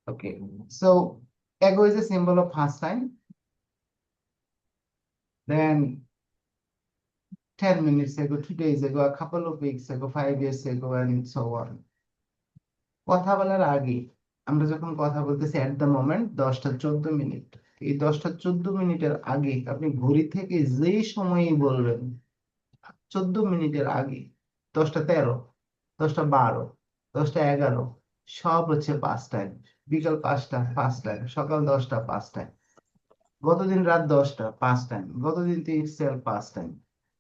Okay, so ego is a symbol of pastime. Then 10 minutes ago, 2 days ago, a couple of weeks ago, 5 years ago, and so on. কথা বলার আগে আমরা যখন কথা বলতেছি at the moment 10টা 14 minute, এই 10টা 14 মিনিটের আগে আপনি ঘড়ি থেকে যেই সময়ই বলবেন, 14 মিনিটের আগে 10টা 13, 10টা 12, 10টা 11 সব হচ্ছে পাঁচ টাইম। বিকাল 5টা 5 টাইম, সকাল 10টা 5 টাইম, গতদিন রাত 10টা 5 টাইম, গতদিন তো ইটসেলফ 5 টাইম।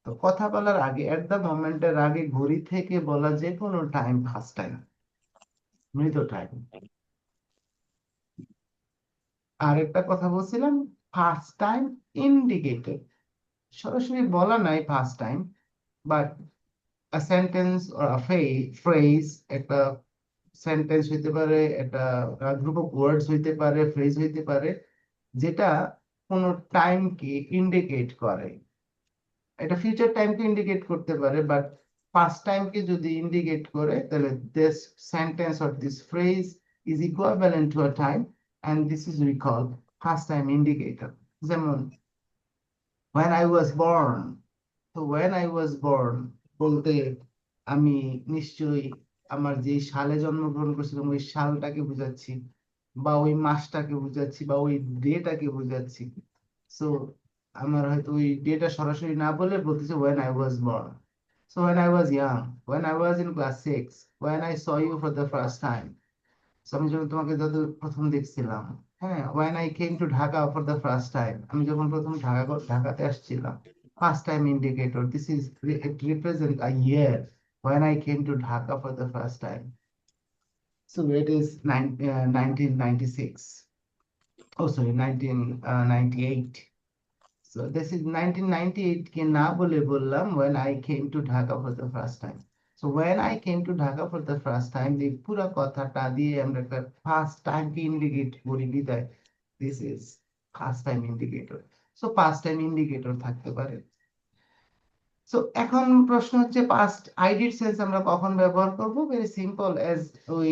তো কথা বলার আগে এট দ্য মোমেন্টের আগে ঘড়ি থেকে বলা যে কোনো টাইম 5 টাইম, মৃত টাইম। আর একটা কথা বলছিলাম, ফার্স্ট টাইম ইন্ডিকেটেড, সরাসরি বলা নাই first time, but a sentence or a phrase, একটা সেন্টেন্স হইতে পারে, একটা গ্রুপ অফ ওয়ার্ডস হইতে পারে, ফ্রেজ হইতে পারে, যেটা কোনো টাইমকে ইন্ডিকেট করে। এটা ফিউচার টাইমকে ইন্ডিকেট করতে পারে, বাট পাস্ট টাইমকে যদি ইন্ডিকেট করে তাহলে this sentence or this phrase is equivalent to a time, and this is recalled first time indicator. যেমন when I was born, তো when I was born বলতে আমি নিশ্চয়ই আমার যে সালে জন্মগ্রহণ করছিলাম ওই সালটাকে বুঝাচ্ছি, বা ওই মাসটাকে বুঝাচ্ছি, বা ওই ডেটাকে বুঝাচ্ছি। সো আমার হয়তো ওই ডেটা সরাসরি না বলে বলতেছে when I was born. So when I was young, when I was in class 6, when I saw you for the first time. So আমি যখন তোমাকে যত প্রথম দেখছিলাম, হ্যাঁ, when I came to Dhaka for the first time, আমি যখন প্রথম ঢাকাতে আসছিলাম। First time indicator, this is it represent a year when I came to Dhaka for the first time. So it is 1996. Oh, sorry, 1998. So this is 1998 কে না বলে বললাম when I came to Dhaka for the first time. So when I came to Dhaka for the first time, এই পুরো কথাটা দিয়ে আমরা একটা first time কে indicate করি বিদায়। This is first time indicator. So first time indicator থাকতে পারে। সো এখন প্রশ্ন হচ্ছে পাস্ট আইডিড সেন্স আমরা কখন ব্যবহার করব? ভেরি সিম্পল, এজ ওই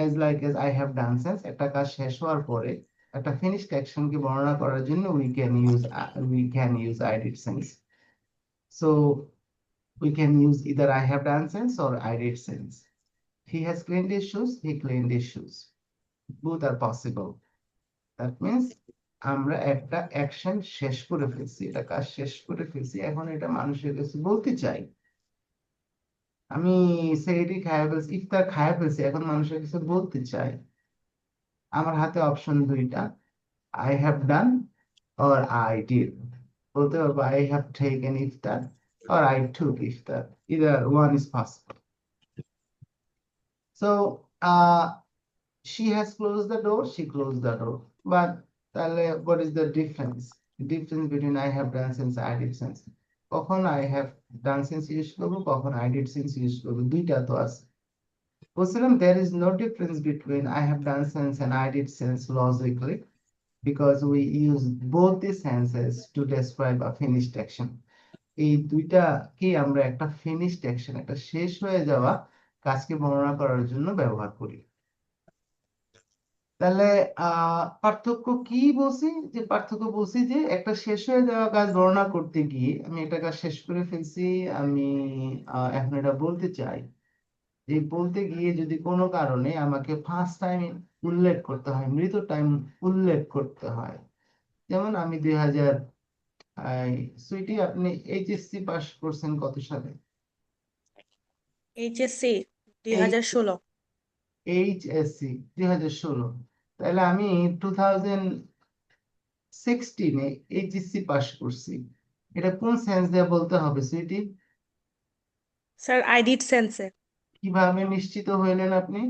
as like age I have done sense, একটা কাজ শেষ হওয়ার পরে একটা ফিনিশড অ্যাকশনকে বর্ণনা করার জন্য we can use I did sense. So we can use either I have done sense or I did sense. He has cleaned his shoes, he cleaned his shoes. Both are possible. That means আমরা একটা action শেষ করে ফেলছি, এটা কাজ শেষ করে ফেলছি, এখন এটা মানুষের কাছে বলতে চাই। আমি সেহরি খায়া ফেলছি, ইফতার খায়া ফেলছি, এখন মানুষের কাছে বলতে চাই। আমার হাতে অপশন দুইটা, I have done or I did. বলতে পারবো I have taken iftar or I took iftar, either one is possible. So she has closed the door, she closed the door. But তাহলে what is the difference? The difference between I have done since I did since. কখন I have done since use করবো, কখন I did since use করবো, দুইটা তো আছে। বলছিলাম there is no difference between I have done since and I did since logically, because we use both the senses to describe a finished action. এই দুইটা কি আমরা একটা finished action, একটা শেষ হয়ে যাওয়া কাজকে বর্ণনা করার জন্য ব্যবহার করি। তাহলে পার্থক্য কি বলছি? যে পার্থক্য বলছি যে একটা শেষ হয়ে যাওয়া কাজ বর্ণনা করতে গিয়ে আমি একটা কাজ শেষ করে ফেলছি, আমি এখন এটা বলতে চাই, যে বলতে গিয়ে যদি কোনো কারণে আমাকে ফার্স্ট টাইম উল্লেখ করতে হয়, মৃত টাইম উল্লেখ করতে হয়। যেমন আমি 2000, সুইটি আপনি এইচএসসি পাস করছেন কত সালে? এইচএসসি 2016। এইচএসসি 2016। তাহলে আমি 2016-এ এইচএসসি পাস করছি। এটা কোন সেন্স দিয়ে বলতে হবে সুইটি? স্যার আই ডিড সেন্সে। কিভাবে নিশ্চিত হইলেন আপনি?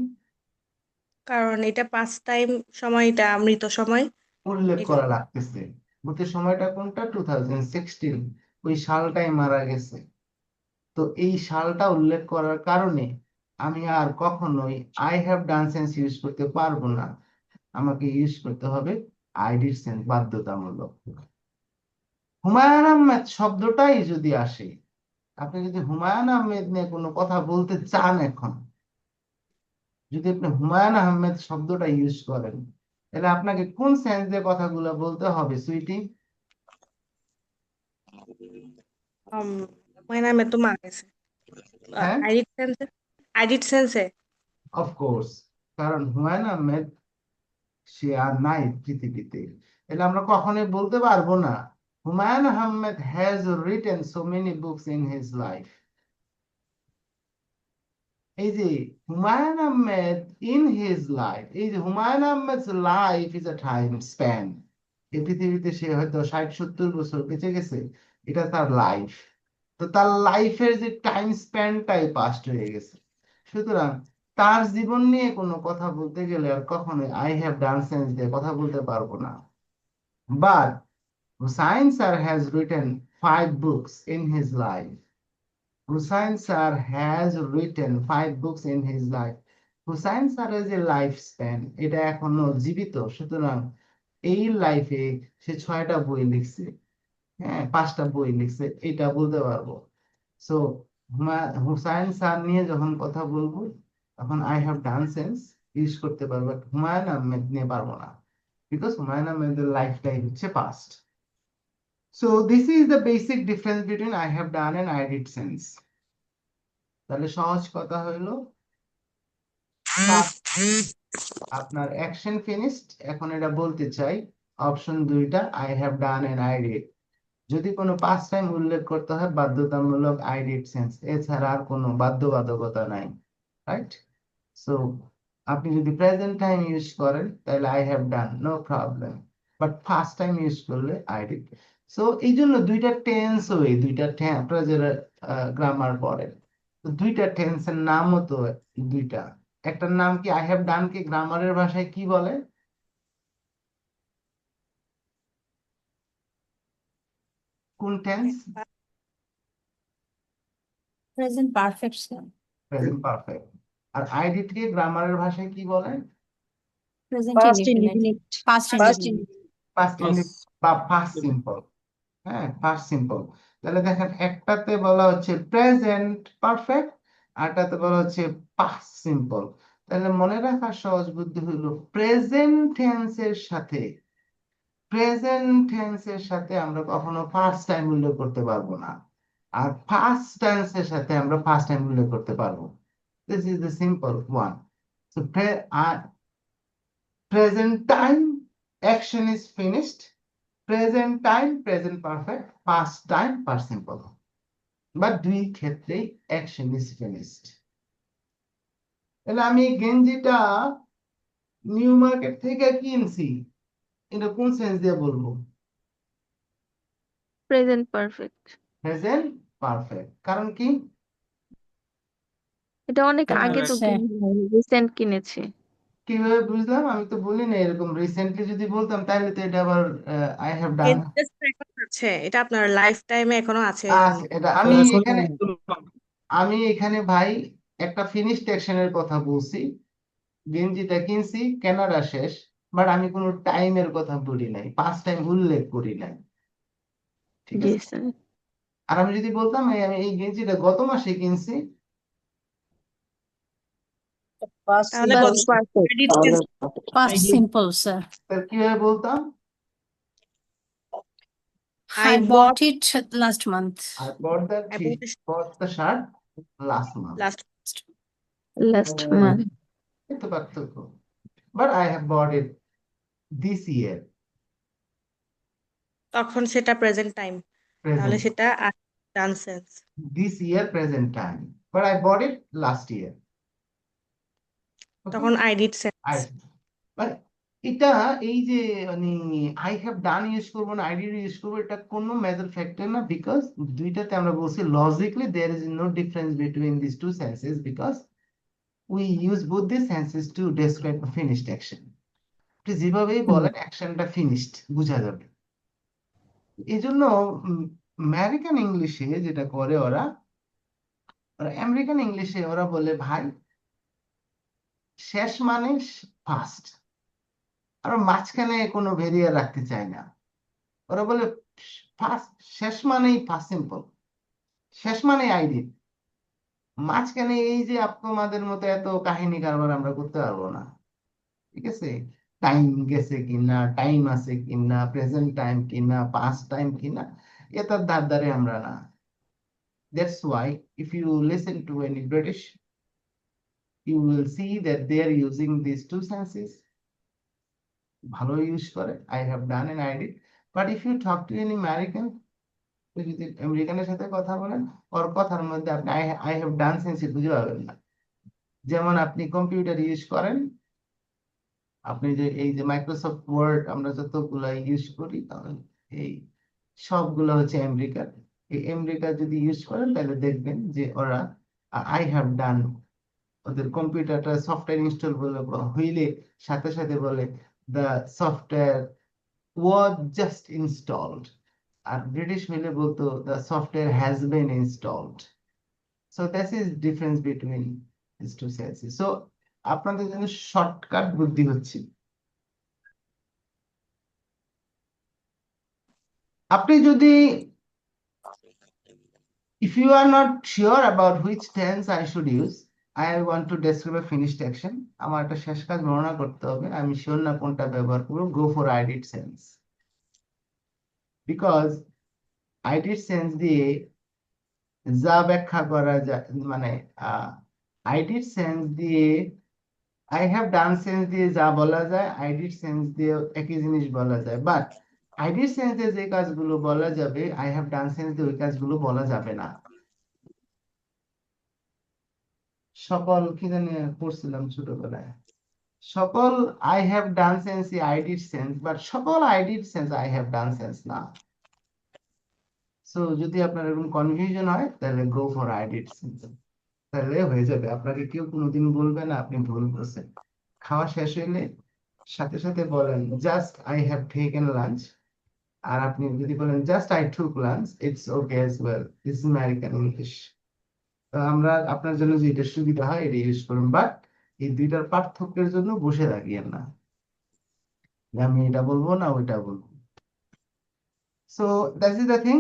কারণ এটা পাস্ট টাইম, সময়টা মৃত সময়, উল্লেখ এই করা জন্য। লাগতেছে। ভূতের সময়টা কোনটা? 2016, ওই সালটাই মারা গেছে। তো এই সালটা উল্লেখ করার কারণে আমি আর কখনোই I have done sense use করতে পারবো না, আমাকে ইউজ করতে হবে আই ডিড সেন্স, বাধ্যতামূলক। হুমায়ুন আহমেদ শব্দটাই যদি আসে, আপনি যদি হুমায়ুন আহমেদ নিয়ে কোনো কথা বলতে চান এখন, যদি আপনি হুমায়ুন আহমেদ শব্দটা ইউজ করেন, তাহলে আপনাকে কোন সেন্স দিয়ে কথাগুলো বলতে হবে সুইটি? um, হুমায়ুন আহমেদ তো মারা গেছে। হ্যাঁ, আইডিড সেন্সে, আইডিড সেন্সে অফকোর্স, কারণ হুমায়ুন আহমেদ সে আর নাই পৃথিবীতে। তাহলে আমরা কখনোই বলতে পারবো না Humayun Ahmed has written so many books in his life. এই যে Humayun Ahmed in his life, এই যে Humayun Ahmed life is a time span. এই পৃথিবীতে সে হয়তো 60-70 বছর বেঁচে গেছে, এটা তার লাইফ। তো তার লাইফের যে টাইম স্প্যানটাই পাস্ট হয়ে গেছে। সুতরাং তার জীবন নিয়ে কোনো কথা বলতে গেলে আর কখনোই আই হ্যাভ ডান সেন্স দিয়ে কথা বলতে পারবো না। But Hussain sir has written 5 books in his life. Hussain sir has written 5 books in his life. Hussain স্যারের যে লাইফ স্প্যান এটা এখনো জীবিত, সুতরাং এই লাইফে সে 6টা বই লিখছে, হ্যাঁ 5টা বই লিখছে, এটা বলতে পারবো। সো হুসাইন স্যার নিয়ে যখন কথা বলবো, তখন I have done sense use করতে পারবো, but হুমায়ুন আহমেদ নিয়ে পারবো না, বিকজ হুমায়ুন আহমেদের লাইফটাই হচ্ছে past. So this is the basic difference between I have done and I did sense. তাহলে সহজ কথা হইলো, আপনার অ্যাকশন ফিনিশড, এখন এটা বলতে চাই অপশন দুইটা I have done and I did. যদি কোনো পাঁচ টাইম উল্লেখ করতে হয় বাধ্যতামূলক আই ডিড সেন্স, এছাড়া আর কোনো বাধ্যবাধকতা নাই, রাইট? সো আপনি যদি প্রেজেন্ট টাইম ইউজ করেন তাহলে I have done, no problem, but first time use করলে আই ডিড। সো এই জন্য দুইটা টেন্স, ওই দুইটা প্রেজেন্ট গ্রামার পড়েন। তো দুইটা টেন্সের নামও তো দুইটা। একটার নাম কি, আই হ্যাভ ডান কে গ্রামারের ভাষায় কি বলে? কোন tense? Present perfect sir. Present perfect. আর আই ডিড কে গ্রামারের ভাষায় কি বলে? Present Past indefinite, indefinite. Past Past indefinite. Past বা পাস্ট সিম্পল। হ্যাঁ, পাস্ট সিম্পল। তাহলে দেখেন একটাতে বলা হচ্ছে প্রেজেন্ট পারফেক্ট, আরটাতে বলা হচ্ছে পাস্ট সিম্পল। তাহলে মনে রাখার সহজ বুদ্ধি হলো প্রেজেন্ট টেন্সের সাথে, প্রেজেন্ট টেন্সের সাথে আমরা কখনো ফার্স্ট টাইম উল্লেখ করতে পারবো না, আর ফার্স্ট টেন্সের সাথে আমরা ফার্স্ট টাইম উল্লেখ করতে পারবো। This is the simple one. So present time, action is finished. Present time, present perfect. Past time, past simple. But দুই ক্ষেত্রেই action is finished. তাহলে আমি এই গেঞ্জিটা নিউ মার্কেট থেকে কিনছি, এটা কোন সেন্স দিয়ে বলবো? Present perfect. Present perfect. কারণ কি? এটা অনেক আগে তো হচ্ছে রিসেন্ট কিনেছি। কিভাবে বুঝলাম? আমি তো বলি না এরকম, রিসেন্টলি যদি বলতাম তাহলে তো এটা আবার আই হ্যাভ ডান। আছে, এটা আপনার লাইফ টাইমে এখনো আছে এই জন্য। এটা আমি এখানে ভাই একটা ফিনিশড অ্যাকশনের কথা বলছি, গেঞ্জিটা কিনছি, কেনাটা শেষ, বাট আমি কোনো টাইমের কথা বলি নাই, পাঁচ টাইম উল্লেখ করি নাই, ঠিক জি আছে? স্যার। আর আমি যদি বলতাম আমি এই গেঞ্জিটা গত মাসে কিনছি, পাস্ট তাহলে Past কত perfect. I did sense? Past simple sir. তাহলে কিভাবে বলতাম? I I bought bought it last month. I bought the I bought bought the shirt last month. Last, Last month. একটু পার্থক্য, but I have bought it this year, তখন সেটা present time, তাহলে present, সেটা ডান sense. this year present time, but I bought it last year. Okay, তখন আইডিড sense. I মানে এটা, এই যে মানে আই হ্যাভ ডান ইউজ করবো না আই ডিড ইউজ করবো, এটা কোনো মেজর ফ্যাক্টর না, বিকজ দুইটাতে আমরা বলছি logically there is no difference between this two senses, because we use both this senses to describe a finished action. আপনি যেভাবেই বলেন অ্যাকশনটা ফিনিশড বোঝা যাবে। এই জন্য আমেরিকান ইংলিশে যেটা করে ওরা, আমেরিকান ইংলিশে ওরা বলে ভাই শেষ মানে ফার্স্ট, আর মাঝখানে কোনো ভেরিয়েবল রাখতে চায় না। ওরা বলে ফার্স্ট, শেষ মানেই ফার্স্ট সিম্পল, শেষ মানেই আইডি। মাঝখানে এই যে আপনাদের মতো এত কাহিনী কারবার আমরা করতে পারবো না, ঠিক আছে? টাইম গেছে কিনা, টাইম আছে কিনা, প্রেজেন্ট টাইম কিনা, পাস্ট টাইম কিনা, এটার ধারে আমরা না। That's why if you listen to any British, you will see that they are using these two senses. ভালো ইউজ করে, I have done and I did. But if you talk to any American, যদি আমেরিকানের সাথে কথা বলেন, ওর কথার মধ্যে আপনি I have done sense বুঝতে পারবেন না। যেমন আপনি কম্পিউটার ইউজ করেন, আপনি যে এই যে মাইক্রোসফট ওয়ার্ড আমরা যতগুলা ইউজ করি, এই সবগুলো হচ্ছে আমেরিকার। এই আমেরিকা যদি ইউজ করেন তাহলে দেখবেন যে ওরা আই হ্যাভ ডান, ওদের কম্পিউটারটা সফটওয়্যার ইনস্টল হইলে সাথে সাথে বলে the software was just installed. আর ব্রিটিশ হইলে বলতো the software has been installed. So that is difference between this two senses. So আপনাদের জন্য শর্টকাট বুদ্ধি হচ্ছে, আপনি যদি if you are not sure about which tense I should use, I want to describe a finished action. আমার একটা শেষ কাজ বর্ণনা করতে হবে, আমি শিওর না কোনটা ব্যবহার করব, go for I did sense, because I did sense দিয়ে যা ব্যাখ্যা করা যায়, মানে I did sense দিয়ে I have done sense দিয়ে যা বলা যায়, I did sense দিয়ে একই জিনিস বলা যায়, বাট I did sense দিয়ে যে কাজগুলো বলা যাবে, I have done sense দিয়ে ওই কাজগুলো বলা যাবে না। সকল কি জানি পড়ছিলাম ছোটবেলায়, সকল I have done sense I did sense, but সকল I did sense I have done sense না। সো যদি আপনার এরকম কনফিউশন হয় তাহলে go for I did sense, তাহলে হয়ে যাবে। আপনাকে কেউ কোনোদিন বলবে না আপনি ভুল করছেন। খাওয়া শেষ হইলে সাথে সাথে বলেন just I have taken lunch, আর আপনি যদি বলেন just I took lunch, it's okay as well. This is American English. তো আমরা আপনার জন্য যেটা সুবিধা হয় এটা ইউজ করুন, বাট এই দুইটার পার্থক্যের জন্য বসে থাকিয়েন না যে আমি এটা বলবো না ওইটা বলবো। So that is the thing.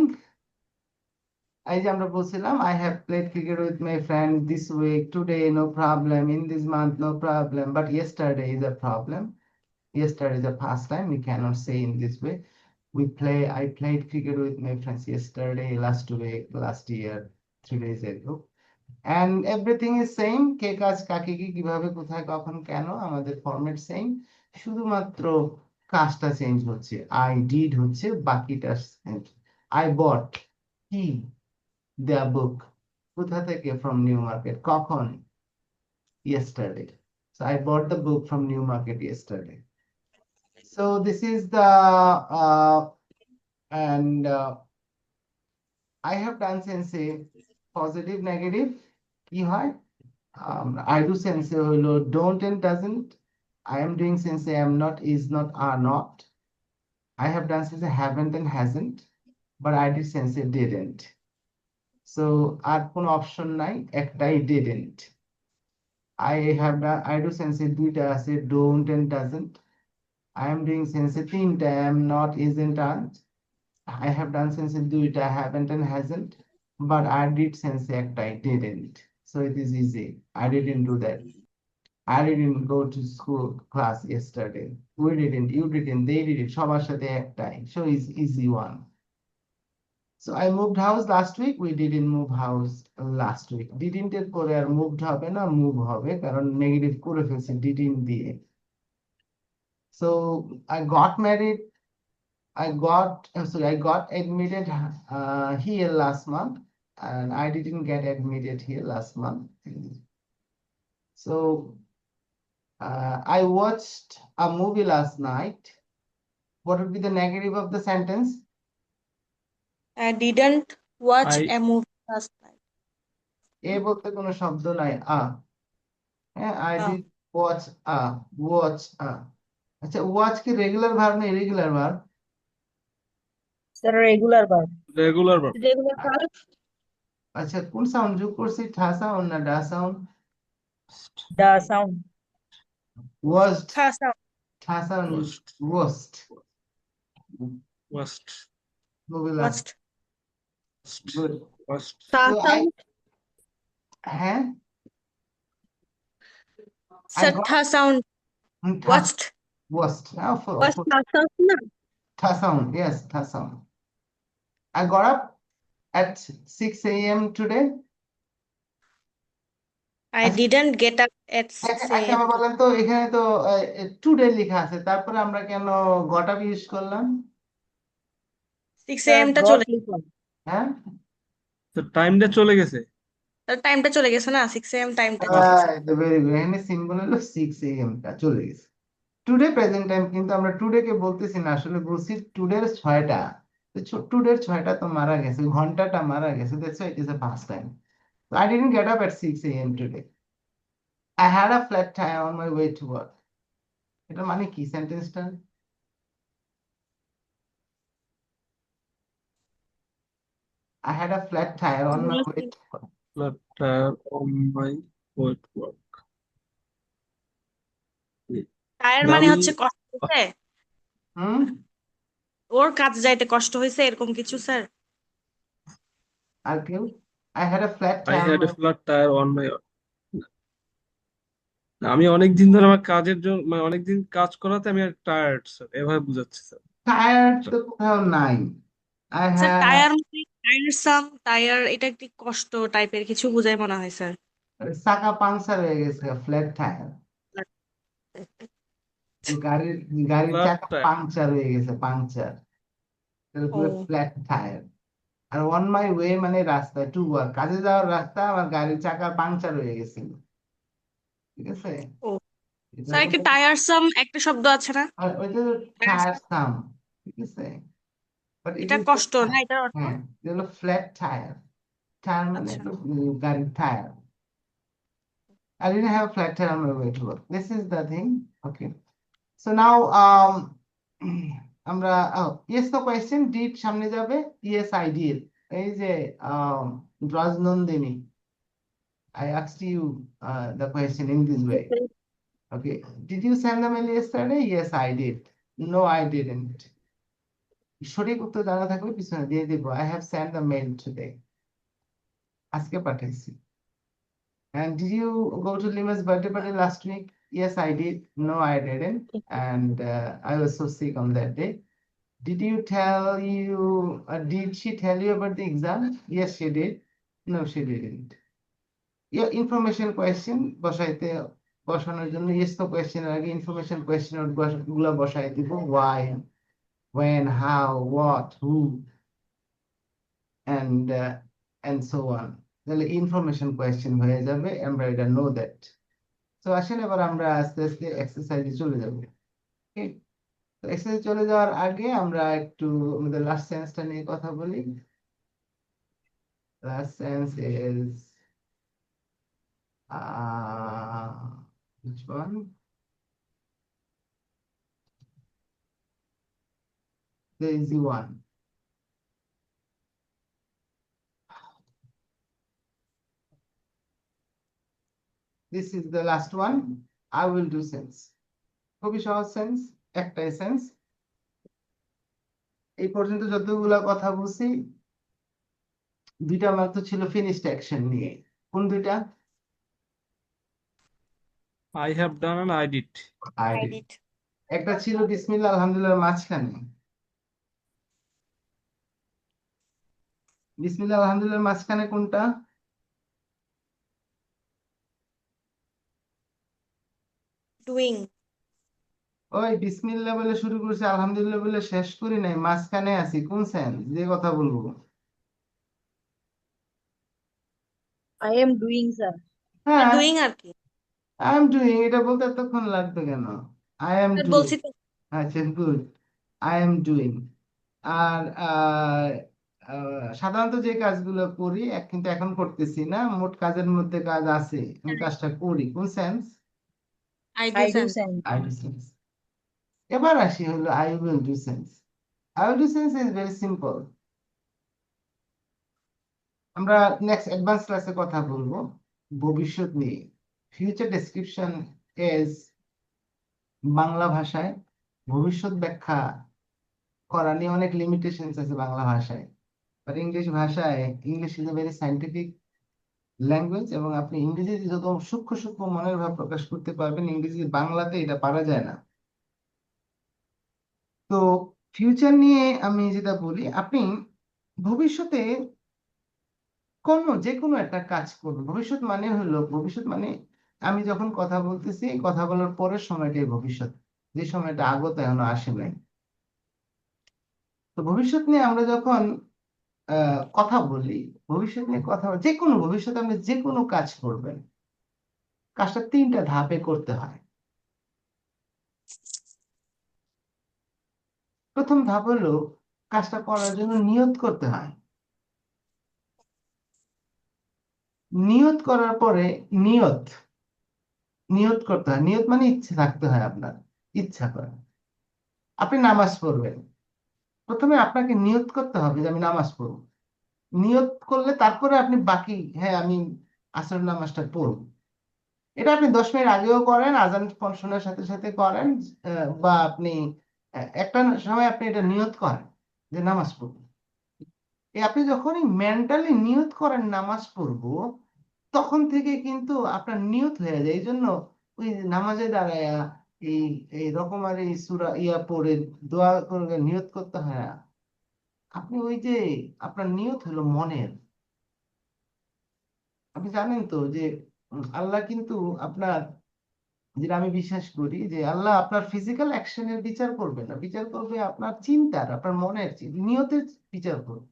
এই যে আমরা বলছিলাম I have played cricket with my friend this week, today no problem, in this month no problem, but yesterday is a problem. Yesterday is a past time, we cannot say in this way. I played cricket with my friends yesterday, last week, last year, 3 days ago. And everything is same, কে কাজ কাকে কি কিভাবে কোথায় কখন কেন, আমাদের format same, শুধুমাত্র কাজটা চেঞ্জ হচ্ছে, I did হচ্ছে, বাকিটা চেঞ্জ। I bought কি the book, কোথা থেকে, from New Market, কখন, yesterday. So I bought the book from New Market yesterday. So this is the and I have done sense positive negative কি হয়, I do sense হলো don't and doesn't, I am doing sense I am not, is not, are not, I have done sense haven't and hasn't, but I did sense didn't. So আর কোন option নাই, একটাই didn't. I have done, I do sense দুইটা আছে don't and doesn't, I am doing sense তিনটা am not, isn't, aren't, I have done sense দুইটা haven't and hasn't, but I did sense একটাই didn't. So it is easy, I didn't do that, I didn't go to school class yesterday, we didn't, you didn't, they didn't, সবার সাথে একটাই, so it's easy one. So I moved house last week, we didn't move house last week. Didn't এর পরে আর moved হবে না, move হবে, কারণ negative করে ফেলছি didn't দিয়ে। So I got married, I got admitted here last month, and I didn't get admitted here last month. So I watched a movie last night. What would be the negative of the sentence? I didn't watch I- a movie last night. এ বলতে কোনো শব্দ নাই, হ্যাঁ, I Ah. did watch আচ্ছা, watch কি regular verb না irregular verb? Sir, regular verb. regular verb. Regular verb. আচ্ছা, কোন সাউন্ড যোগ করছি, ঠা সাউন্ড না ডা sound? The sound. ওয়াজড, Tha sound. ঠা sound, Watched. ওয়াজড, Watched. Movie last, Watched. Good. Watched. So হ্যাঁ, I স্যার got থা sound thus watched was of watch course থা সাউন্ড না tha sound, yes, tha sound. I got up at 6 a.m. today. I আচ্ছা, didn't get up এট 6 আচ্ছা a.m. আমার বলেন তো এখানে তো টুডে লেখা আছে, তারপরে আমরা কেন গট আপ ইউজ করলাম? 6 Sir, a.m. টা got চলে লিখলাম। হ্যাঁ, তো টাইমটা চলে গেছে। টাইমটা চলে গেছে না 6 a.m. টাইমটা চলে গেছে ভেরি গুড, এখানে সিম্বল হলো 6 a.m. টা চলে গেছে। টুডে প্রেজেন্ট টাইম, কিন্তু আমরা টুডে কে বলতেছি না, আসলে বলছি টুডের 6টা। টুডের 6টা তো মারা গেছে, ঘন্টাটা মারা গেছে, that's why it is a past time. I didn't get up at 6 a.m. today. I had a flat tire on my way to work. এটা মানে কি সেন্টেন্সটা? I had a flat tire on my way to work. Flat tire on my way to work. Tyre মানে আমি হচ্ছে কষ্ট হয়েছে হুম, ওর কাজ যাইতে কষ্ট হয়েছে এরকম কিছু স্যার আর কেউ? I had a flat I tire on had my a flat tire on my আমি অনেকদিন ধরে আমার কাজের জন্য মানে অনেকদিন কাজ করাতে আমি টায়ার্ড স্যার, এভাবে বুঝাচ্ছি স্যার। tired তো কোথাও নাই। I স্যার had টায়ার মানে টায়ারসাম টায়ার এটা একটি কষ্ট টাইপের কিছু বোঝায় মনে হয় স্যার চাকা পাংচার হয়ে গেছে, ফ্ল্যাট টায়ার। গাড়ির গাড়ির ফ্ল্যাট চাকা টায়ার পাংচার হয়ে গেছে, পাংচার, তারপরে ও ফ্ল্যাট টায়ার। আর অন মাই ওয়ে মানে রাস্তায় টু ওয়ার্ক, কাজে যাওয়ার রাস্তা, আমার গাড়ির চাকা পাংচার হয়ে গেছিল, ঠিক আছে? ও এটা স্যার একটা হলো, টায়ারসাম একটা শব্দ আছে না আর ওইটা হলো Tiresome, টায়ারসাম, ঠিক আছে? বাট ইট এটা ইজ, কষ্ট না এটার অর্থ হ্যাঁ, এটা হলো ফ্ল্যাট টায়ার। টায়ার মানে আচ্ছা হলো গাড়ির tyre. I didn't have a flat tire on my way to work. This is the thing. Okay. So now, আমরা yes no question, did সামনে যাবে, yes I did। এই যে Rajnandini, I asked you the question in this way. Okay. Did you send the mail yesterday? Yes I did. No I didn't। সঠিক উত্তর জানা থাকলে পিছনে দিয়ে দিব, I have sent the mail today। আজকে পাঠাইছি। And did you go to Lima's birthday party last week? Yes, I did. No, I didn't. And I was so sick on that day. Did she tell you about the exam? Yes, she did. No, she didn't. Yeah, information question বসানোর জন্য yes তো question এর আগে information question গুলো বসাই দিব, why, when, how, what, who, and so on। তাহলে information question হয়ে যাবে, আমরা এটা নো দ্যাট। তো আসেন এবার আমরা আস্তে আস্তে এক্সারসাইজে চলে যাব। Okay? তো এক্সারসাইজ চলে যাওয়ার আগে আমরা একটু আমাদের লাস্ট সেন্সটা নিয়ে কথা বলি। Last sense is which one? The easy one. This is the last one. I will do sense. খুবই সহজ সেন্স, একটাই সেন্স। এই পর্যন্ত যতগুলা কথা বলছি, দুইটা মাত্র ছিল ফিনিশড অ্যাকশন নিয়ে। কোন দুইটা? I have done and I did. I I did। Did একটা ছিল বিসমিল্লাহ আলহামদুলিল্লাহ মাঝখানে। বিসমিল্লাহ আলহামদুলিল্লাহ মাঝখানে কোনটা? ডুইং ওই বিসমিল্লাহ বলে শুরু করছি, আলহামদুলিল্লাহ বলে শেষ করি নাই, মাঝখানে আছি, কোন সেন্স যে কথা বলবো? I am doing, sir. হ্যাঁ, ডুইং আর কি আই এম ডুইং, এটা বলতে এতক্ষণ লাগবে কেন? I am sir doing. বলছি তো আচ্ছা, গুড। I am doing. আর সাধারণত যে কাজগুলো করি কিন্তু এখন করতেছি না, মোট কাজের মধ্যে কাজ আছে, আমি কাজটা করি, কোন sense? I do I do sense send. I do sense. এবার আসি হলো I will do sense. I will do sense is very simple. আমরা নেক্সট অ্যাডভান্স ক্লাসে কথা বলবো ভবিষ্যৎ নিয়ে। ফিউচার ডেসক্রিপশন ইজ বাংলা ভাষায় ভবিষ্যৎ ব্যাখ্যা করা নিয়ে অনেক লিমিটেশনস আছে বাংলা ভাষায়, বাট ইংলিশ ভাষায়, English is a very scientific language, এবং আপনি ইংরেজিতে যত সূক্ষ্ম সূক্ষ্ম মনের ভাব প্রকাশ করতে পারবেন, ইংরেজি বাংলাতে এটা পারা যায় না। তো ফিউচার নিয়ে আমি যেটা বলি, আপনি ভবিষ্যতে যে কোনো একটা কাজ করবেন। ভবিষ্যৎ মানে আমি যখন কথা বলতেছি, এই কথা বলার পরের সময়টাই ভবিষ্যৎ, যে সময়টা আগত এখনো আসে নাই। তো ভবিষ্যৎ নিয়ে আমরা যখন কথা বলি, যে কোনো ভবিষ্যতে আপনি যে কোনো কাজ করবেন, কাজটা 3টা ধাপে করতে হয়। প্রথম ধাপ হলো কাজটা করার জন্য নিয়ত করতে হয়। নিয়ত করার পরে নিয়ত নিয়ত করতে হয়। নিয়ত মানে ইচ্ছে থাকতে হয়, আপনার ইচ্ছা করে আপনি নামাজ পড়বেন। প্রথমে আপনাকে নিয়ত করতে হবে যে আমি নামাজ পড়ব। নিয়ত করলে তারপরে আপনি বাকি, হ্যাঁ আমি আসরের নামাজটা পড়ব, এটা আপনি 10 মিনিট আগেও করেন, আজান শোনার সাথে সাথে করেন, বা আপনি একটা সময় আপনি এটা নিয়ত করেন যে নামাজ পড়ব। আপনি যখনই মেন্টালি নিয়ত করেন নামাজ পড়ব, তখন থেকে কিন্তু আপনার নিয়ত হয়ে যায়। এই জন্য ওই নামাজে দাঁড়ায়া এই এই রকমারি সূরা পড়ে দোয়া করে নিয়ত করতে হয় না। আপনি ওই যে আপনার নিয়ত হলো মনের। আপনি জানেন তো যে আল্লাহ কিন্তু আপনার, যেটা আমি বিশ্বাস করি, যে আল্লাহ আপনার ফিজিক্যাল অ্যাকশনের বিচার করবে না, বিচার করবে আপনার চিন্তার, আপনার মনের নিয়তের বিচার করবে।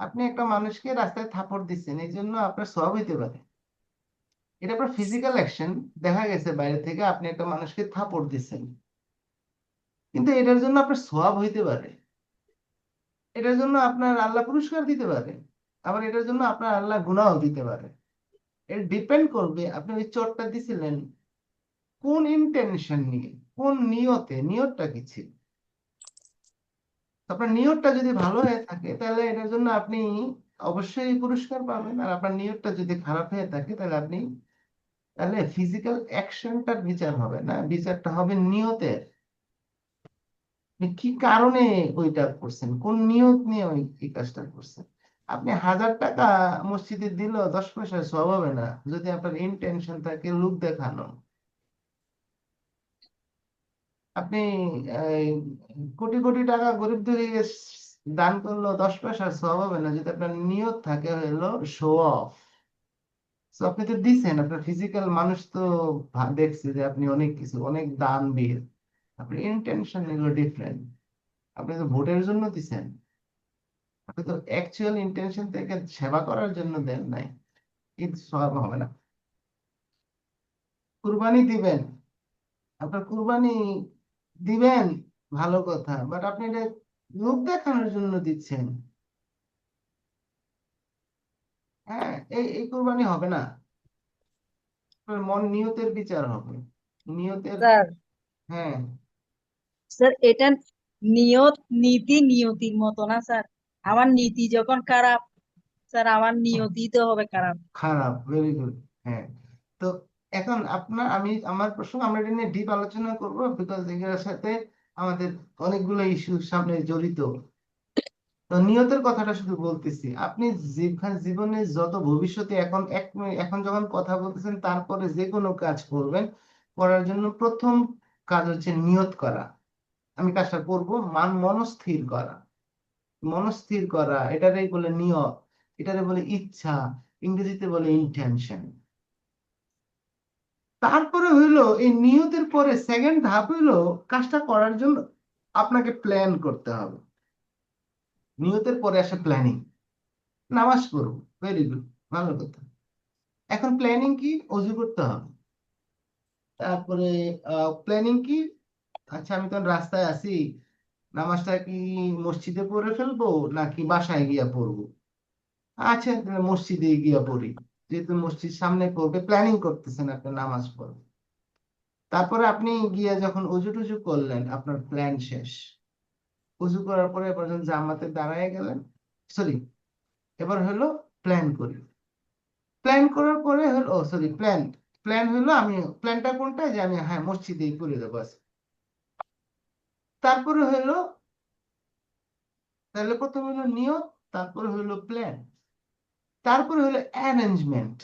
আপনি একটা মানুষকে রাস্তায় থাপড় দিচ্ছেন, এই জন্য আপনার সওয়াব হইতে পারে, এটা আপনার ফিজিক্যাল অ্যাকশন। দেখা গেছে বাইরে থেকে আপনি একটা মানুষকে থাপড় দিচ্ছেন, কিন্তু এটার জন্য আপনার সওয়াব হইতে পারে, এটার জন্য আপনার আল্লাহ পুরস্কার দিতে পারে, আবার এটার জন্য আপনার আল্লাহ গুনাহও দিতে পারে। এটা ডিপেন্ড করবে আপনি ওই চোটটা দিছিলেন কোন ইন্টেনশন নিয়ে, কোন নিয়তে, নিয়তটা কি ছিল। তো আপনার নিয়তটা যদি ভালো হয়ে থাকে, তাহলে এটার জন্য আপনি অবশ্যই পুরস্কার পাবেন। আর আপনার নিয়তটা যদি খারাপ হয়ে থাকে, তাহলে ফিজিক্যাল অ্যাকশনটার বিচার হবে না, বিচারটা হবে নিয়তের। আপনি কি কারণে ওইটা করছেন, কোন নিয়ত নিয়ে এই কাজটা করছেন। আপনি 1000 টাকা মসজিদে দিল 10 পয়সা সওয়াব হবে না, যদি আপনার ইন্টেনশন থাকে লোক দেখানো। আপনি এই, কোটি কোটি টাকা গরিব দুঃখীকে দান করলো 10 পয়সা সওয়াব হবে না, যদি আপনার নিয়ত থাকে হলো শো অফ। তো আপনি তো দিচ্ছেন, আপনার ফিজিক্যাল মানুষ তো দেখছে যে আপনি অনেক কিছু, অনেক দান বীর, আপনার ইন্টেনশন এগুলো ডিফারেন্ট। আপনি তো ভোটের জন্য দিচ্ছেন, আপনি তো অ্যাকচুয়াল ইন্টেনশন থেকে সেবা করার জন্য দেন নাই, কিন্তু সওয়াব হবে না। কুরবানি দিবেন, আপনার কুরবানি দিবেন, ভালো কথা, বাট আপনি এটা লোক দেখানোর জন্য দিচ্ছেন। হ্যাঁ, এই কুরবানি হবে না। আপনার নিয়তের বিচার হবে, নিয়তের। স্যার হ্যাঁ, স্যার এটা নিয়ত নীতি নিয়তির মতো না স্যার। আমার নীতি যখন খারাপ, স্যার আমার নিয়তি তো হবে খারাপ। খারাপ, ভেরি গুড। হ্যাঁ, তো এখন আমার প্রশ্ন, আমরা এটা নিয়ে ডিপ আলোচনা করবো, বিকজ এগুলোর সাথে আমাদের অনেকগুলো ইস্যু সামনে জড়িত। তো নিয়তের কথাটা শুধু বলতেছি, আপনি জীবনে যত ভবিষ্যতে এখন যখন কথা বলতেছেন, তারপরে যে কোনো কাজ করবেন, করার জন্য প্রথম কাজ হচ্ছে নিয়ত করা। আমি কাজটা করব, মনস্থির করা। মনস্থির করা এটারই বলে নিয়ত, এটারে বলে ইচ্ছা, ইংরেজিতে বলে ইন্টেনশন। তারপরে হইলো এই নিয়তের পরে সেকেন্ড ধাপ হইলো কাজটা করার জন্য আপনাকে প্ল্যান করতে হবে। নিয়তের পরে আসে প্ল্যানিং। নামাজ পড়ব, ভেরি গুড, ভালো কথা। এখন প্ল্যানিং কি? অজু করতে হবে। তারপরে প্ল্যানিং কি? আচ্ছা, আমি তখন রাস্তায় আছি, নামাজটা কি মসজিদে পড়ে ফেলবো নাকি বাসায় গিয়া পড়বো? আচ্ছা, তাহলে মসজিদে গিয়া পড়ি, যেহেতু মসজিদ সামনে পড়বে, প্ল্যানিং করতেছেন আপনি নামাজ পড়বেন। তারপরে আপনি গিয়া যখন অজু টুজু করলেন, আপনার প্ল্যান শেষ। অজু করার পরে এবার যখন জামাতে দাঁড়ায় গেলেন, সরি, এবার হলো প্ল্যান করি। প্ল্যান করার পরে হলো, সরি, প্ল্যান প্ল্যান হলো, আমি প্ল্যানটা কোনটা, যে আমি হ্যাঁ মসজিদেই করে দেবো আজকে। তারপরে হলো, তাহলে প্রথম হলো নিয়ত, তারপরে হলো প্ল্যান, তারপরে হলো অ্যারেঞ্জমেন্ট।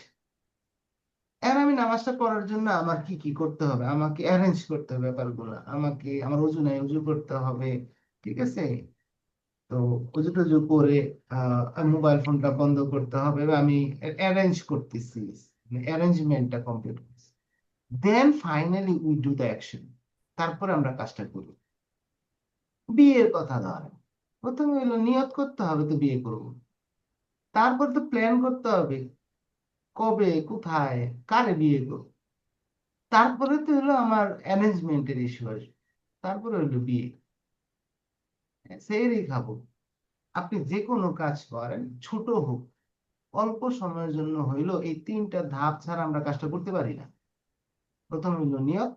এখন আমি নামাজটা পড়ার জন্য আমার কি কি করতে হবে, আমাকে অ্যারেঞ্জ করতে হবে ব্যাপারগুলো, আমাকে আমার অজু নাই অজু করতে হবে, ঠিক আছে? তো অজু টজু করে মোবাইল ফোনটা বন্ধ করতে হবে, বা আমি অ্যারেঞ্জ করতেছি, অ্যারেঞ্জমেন্টটা কমপ্লিট করছি। Then finally we do the action. তারপরে আমরা কাজটা করি। বিয়ের কথা ধরেন, প্রথমে হলো নিয়ত করতে হবে তো বিয়ে করবো, তারপর তো প্ল্যান করতে হবে কবে কোথায় কারে বিয়ে করবো, তারপরে তো হলো আমার অ্যারেঞ্জমেন্টের ইস্যু আসবে, তারপরে হলো বিয়ে। সেহরি খাবো, আপনি যে কোনো কাজ করেন ছোট হোক অল্প সময়ের জন্য হইলো, এই তিনটা ধাপ ছাড়া আমরা কাজটা করতে পারি না। প্রথম হইলো নিয়ত,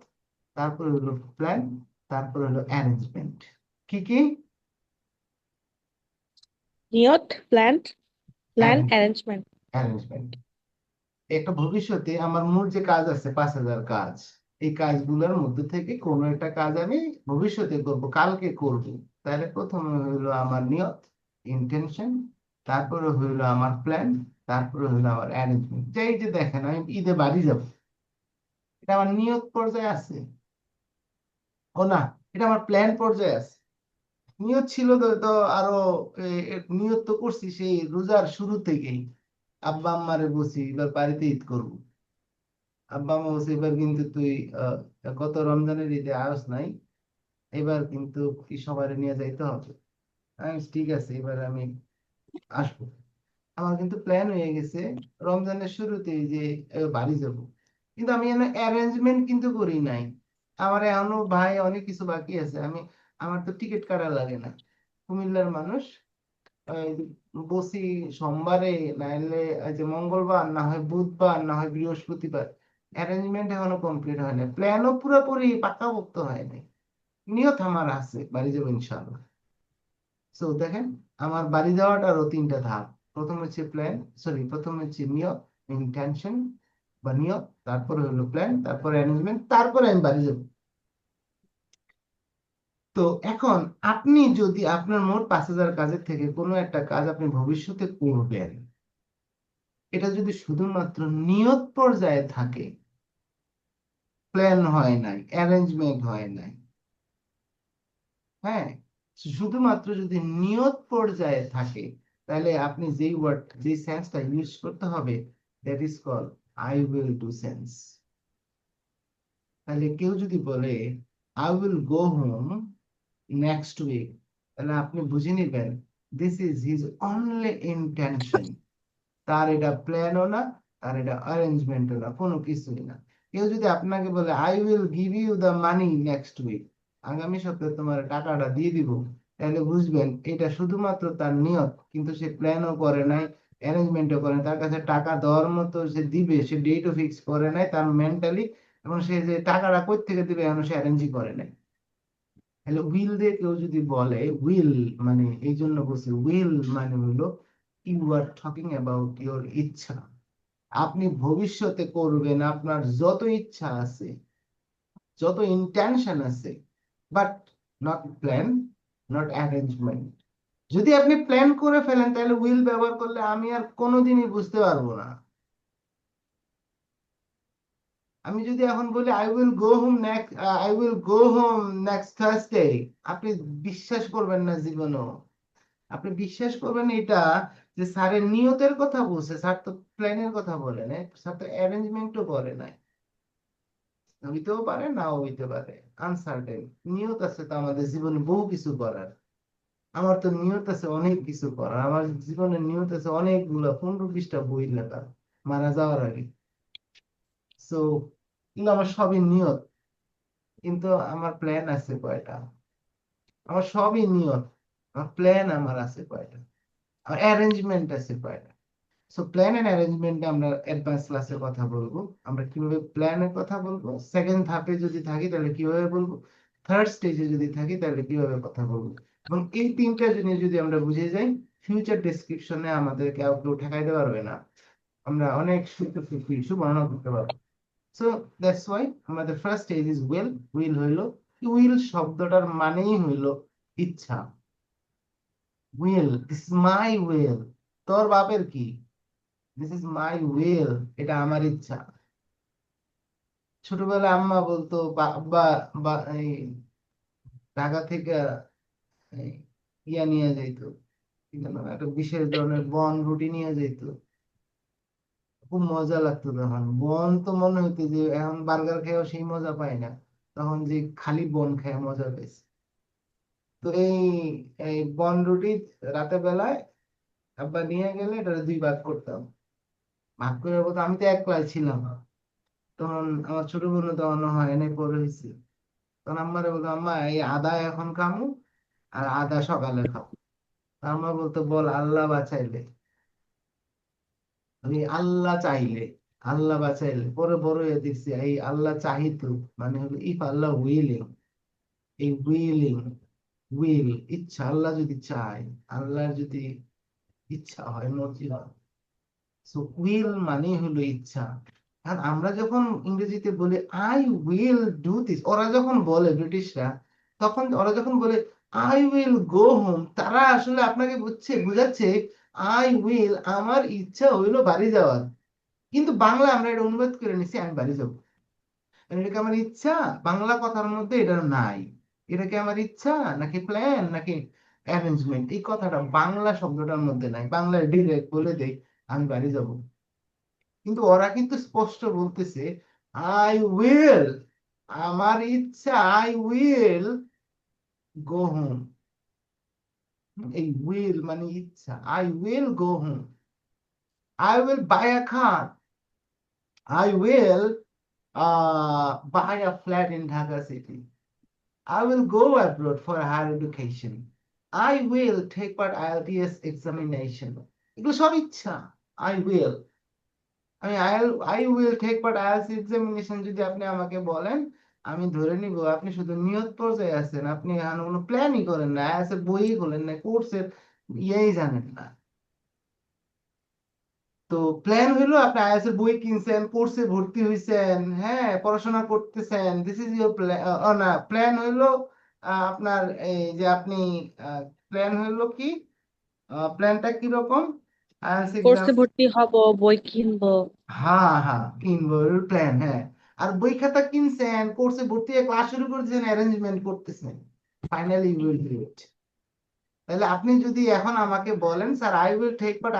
তারপরে হইলো প্ল্যান, তারপরে হলো অ্যারেঞ্জমেন্ট। কি কি? নিয়ত, প্ল্যান, অ্যারেঞ্জমেন্ট। অ্যারেঞ্জমেন্ট। অ্যারেঞ্জমেন্ট। একটা ভবিষ্যতে আমার মূল যে কাজ আছে 5,000 কাজ, এই কাজগুলোর মধ্যে থেকে কোনো একটা কাজ আমি ভবিষ্যতে করব, কালকে করব। তাহলে প্রথমে হইলো আমার নিয়ত, ইন্টেনশন, তারপরে হইলো আমার প্ল্যান, তারপরে হইলো আমার অ্যারেঞ্জমেন্ট। এই যে দেখেন আমি ঈদে বাড়ি যাব, এটা আমার নিয়ত পর্যায়ে আছে। ও না, এটা আমার প্ল্যান পর্যায়ে আছে। নিয়ত ছিল তো আরো নিয়ত তো করছি সেই রোজার শুরু থেকেই, আব্বা আম্মারে বলছি এবার বাড়িতে ঈদ করবো। আব্বা আম্মা বলছে এবার কিন্তু তুই গত রমজানের ঈদে আয়স নাই, এবার কিন্তু কি সবাই নিয়ে যাইতে হবে। আমি বলছি, ঠিক আছে এবার আমি আসবো। আমার কিন্তু প্ল্যান হয়ে গেছে রমজানের শুরুতেই যে বাড়ি যাব, কিন্তু আমি এখানে অ্যারেঞ্জমেন্ট কিন্তু করি নাই। আমার এখনো ভাই অনেক কিছু বাকি আছে। আমার তো টিকিট কাটা লাগে না, কুমিল্লার মানুষ। এই বসি সোমবারে, নাইলে এই যে মঙ্গলবার, না হয় বুধবার, না হয় বৃহস্পতিবার। অ্যারেঞ্জমেন্ট এখনো কমপ্লিট হয় না, প্ল্যানও পুরোপুরি পাকাপোক্ত হয় নাই। নিয়ত আমার আছে বাড়ি যাবো ইনশাআল্লাহ। সো দেখেন, আমার বাড়ি যাওয়াটারও তিনটা ধাপ। প্রথম হচ্ছে প্ল্যান, সরি প্রথম হচ্ছে নিয়ত, ইন্টেনশন বা নিয়ত, তারপরে হলো প্ল্যান, তারপরে অ্যারেঞ্জমেন্ট, তারপরে আমি বাড়ি যাবো। তো এখন আপনি যদি আপনার মোট 5,000 কাজের থেকে কোনো একটা কাজ আপনি ভবিষ্যতে করবেন, এটা যদি শুধুমাত্র নিয়ত পর্যায়ে থাকে, প্ল্যান হয় নাই, অ্যারেঞ্জমেন্ট হয় নাই, হ্যাঁ, শুধুমাত্র যদি নিয়ত পর্যায়ে থাকে, তাহলে আপনি যেই ওয়ার্ড যেই সেন্সটা ইউজ করতে হবে, that is call I will do sense. তাহলে কেউ যদি বলে I will go home next week, তাহলে আপনি বুঝে নিবেন this is his only intention. তার এটা প্ল্যানও না, তার এটা অ্যারেঞ্জমেন্টও না, কোনো কিছুই না। কেউ যদি আপনাকে বলে I will give you the money next week, আগামী সপ্তাহে তোমার টাকাটা দিয়ে দিব, তাহলে বুঝবেন এটা শুধুমাত্র তার নিয়ত, কিন্তু সে প্ল্যানও করে নাই, অ্যারেঞ্জমেন্টও করে নাই। তার কাছে টাকা দেওয়ার মতো সে দিবে, সে ডেটও ফিক্স করে নাই তার মেন্টালি, এবং সে যে টাকাটা কই থেকে দিবে এখন সে অ্যারেঞ্জই করে নাই। তাহলে উইল দিয়ে কেউ যদি বলে উইল, মানে এই জন্য বলছি উইল মানে হলো you are talking about your ইচ্ছা। আপনি ভবিষ্যতে করবেন আপনার যত ইচ্ছা আছে, যত ইন্টেনশন আছে, but not plan, not arrangement. যদি আপনি প্ল্যান করে ফেলেন তাহলে উইল ব্যবহার করলে আমি আর কোনোদিনই বুঝতে পারবো না। আমি যদি এখন বলি I will go home next Thursday, আপনি বিশ্বাস করবেন না জীবনও। আপনি বিশ্বাস করবেন এটা যে স্যারের নিয়তের কথা বলছে, স্যার তো প্ল্যানের কথা বলে নাই, স্যার তো অ্যারেঞ্জমেন্টও করে নাই। হইতেও পারে, নাও হইতে পারে, আনসার্টেন। নিয়ত আছে তো আমাদের জীবনে বহু কিছু করার। আমার তো নিয়ত আছে অনেক কিছু করার, আমার জীবনের নিয়ত আছে অনেকগুলো, 15-20টা বই লেখা মারা যাওয়ার আগে। সো এগুলো আমার সবই নিয়ত, কিন্তু আমার প্ল্যান আছে কয়টা? আমার সবই নিয়ত, আমার প্ল্যান আমার আছে কয়টা? আমার অ্যারেঞ্জমেন্ট আছে কয়টা? সো প্ল্যান এন্ড অ্যারেঞ্জমেন্টে আমরা অ্যাডভান্স ক্লাসে কথা বলবো, আমরা কিভাবে প্ল্যানের কথা বলবো, সেকেন্ড ধাপে যদি থাকি তাহলে কিভাবে বলবো, থার্ড স্টেজে যদি থাকি তাহলে কিভাবে কথা বলবো। এবং এই তিনটা জিনিস যদি আমরা বুঝে যাই, ফিউচার ডেসক্রিপশনে আমাদের কেউ ঠেকাইতে পারবে না, আমরা অনেক কিছু বর্ণনা করতে পারবো। সো দ্যাটস ওয়াই আমাদের first stage is will. Will হইলো, উইল শব্দটার মানেই হইলো ইচ্ছা। Will, this is my will. তোর বাপের কি? দিস ইজ মাই উইল, এটা আমার ইচ্ছা। ছোটবেলায় আম্মা বলতো বা বা এই ঢাকা থেকে এই ইয়া নিয়ে যাইতো, কি যেন একটা বিশেষ ধরনের বন রুটি নিয়ে যাইতো, খুব মজা লাগতো তখন। বন তো মনে হতো যে এখন বার্গার খেয়েও সেই মজা পাই না, তখন যে খালি বন খেয়ে মজা পেয়েছে। তো এই এই বন রুটি রাতের বেলায় আব্বা নিয়ে গেলে এটা দুই ভাগ করতাম, ভাগ করে বলতো, আমি তো একলাই ছিলাম তখন, আমার ছোট বোন তখন হয় এনে পড়ে হয়েছে, তখন আম্মারে বলতো, আম্মা এই আদা এখন খামু আর আদা সকালে খাবো। আম্মা বলতো, বল আল্লাহ বাঁচাইলে, আমি আল্লাহ চাইলে, আল্লাহ বাঁচাইলে। পরে বড় হয়ে দেখছি এই আল্লাহ চাহিত মানে হলো ইফ আল্লাহ উইলিং, এই উইলিং, উইল ইচ্ছা, আল্লাহ যদি চায়, আল্লাহর যদি ইচ্ছা হয়, মর্জি হয়। সো উইল মানে হলো ইচ্ছা। আর আমরা যখন ইংরেজিতে বলি আই উইল ডু দিস, ওরা যখন বলে ব্রিটিশরা, তখন ওরা যখন বলে আই উইল গো হোম, তারা আসলে আপনাকে বুঝাচ্ছে আই উইল, আমার ইচ্ছা হইলো বাড়ি যাওয়ার। কিন্তু বাংলা আমরা এটা অনুবাদ করে নিছি আমি বাড়ি যাবো, কারণ এটা কি আমার ইচ্ছা? বাংলা কথার মধ্যে এটা নাই। এটা কি আমার ইচ্ছা নাকি প্ল্যান নাকি অ্যারেঞ্জমেন্ট, এই কথাটা বাংলা শব্দটার মধ্যে নাই। বাংলায় ডিরেক্ট বলে দেই আমি বাড়ি যাব। কিন্তু ওরা কিন্তু স্পষ্ট বলতেছে আই উইল, আমার ইচ্ছা, আই উইল গো হোম। এই উইল মানে ইচ্ছা, I will go home, I will buy a car, I will buy a flat in Dhaka city. I will go abroad for higher education. I will take part IELTS examination. এগুলো সব ইচ্ছা। I will, I will take part IELTS examination যদি আপনি আমাকে বলেন, আমি ধরে নিব আপনি শুধু নিয়ত পর্যায়ে আছেন, আপনি এখন কোনো প্ল্যানই করেন না, IELTS এর বই খোলেন না, কোর্সের ইয়েই জানেন না। তো প্ল্যান হইলো আপনি আইএলটিএস এর বই কিনছেন, কোর্সে ভর্তি হইছেন, হ্যাঁ পড়াশোনা করতেছেন, দিস ইজ ইউর প্ল্যান। না, প্ল্যান হইলো আপনার এই যে আপনি প্ল্যান হইলো কি, প্ল্যানটা কি রকম, আইএলটিএস এক্সাম, কোর্সে ভর্তি হব, বই কিনবো। হ্যাঁ হ্যাঁ কিনবো, প্ল্যান, হ্যাঁ। আর বই খাতা কিনছেন, কোর্সে ভর্তি হয়ে ক্লাস শুরু করতেছেন, অ্যারেঞ্জমেন্ট করতেছেন, finally you will do it. তাহলে আপনি যদি এখন আমাকে বলেন sir I will take but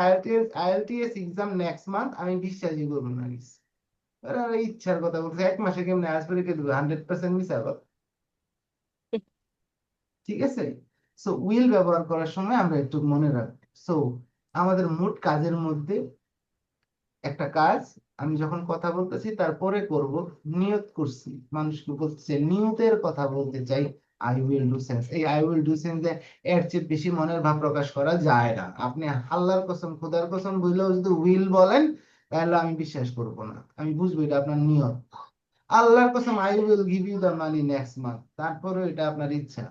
IELTS exam next month, আমি বিশ্বাসই করবো না। আরে ইচ্ছার কথা বলছে, এক মাসে কেমনে আজ পরীক্ষা দেবো, 100% মিস আবার। ঠিক আছে। সো উইল ব্যবহার করার সময় আমরা একটু মনে রাখবো। সো আমাদের মোট কাজের মধ্যে একটা কাজ, আমি যখন কথা বলতেছি তারপরে করব, নিয়ত করছি, মানুষকে বলছে নিয়তের কথা বলতে চাই, আই উইল ডু সেন্স। এই আই উইল ডু সেন্স এর চেয়ে বেশি মনের ভাব প্রকাশ করা যায় না। আপনি আল্লাহর কসম খোদার কসম বললেও যদি উইল বলেন, তাহলে আমি বিশ্বাস করব না, আমি বুঝবো এটা আপনার নিয়ত। আল্লাহর কসম I will give you the money next month, তারপরে এটা আপনার ইচ্ছা।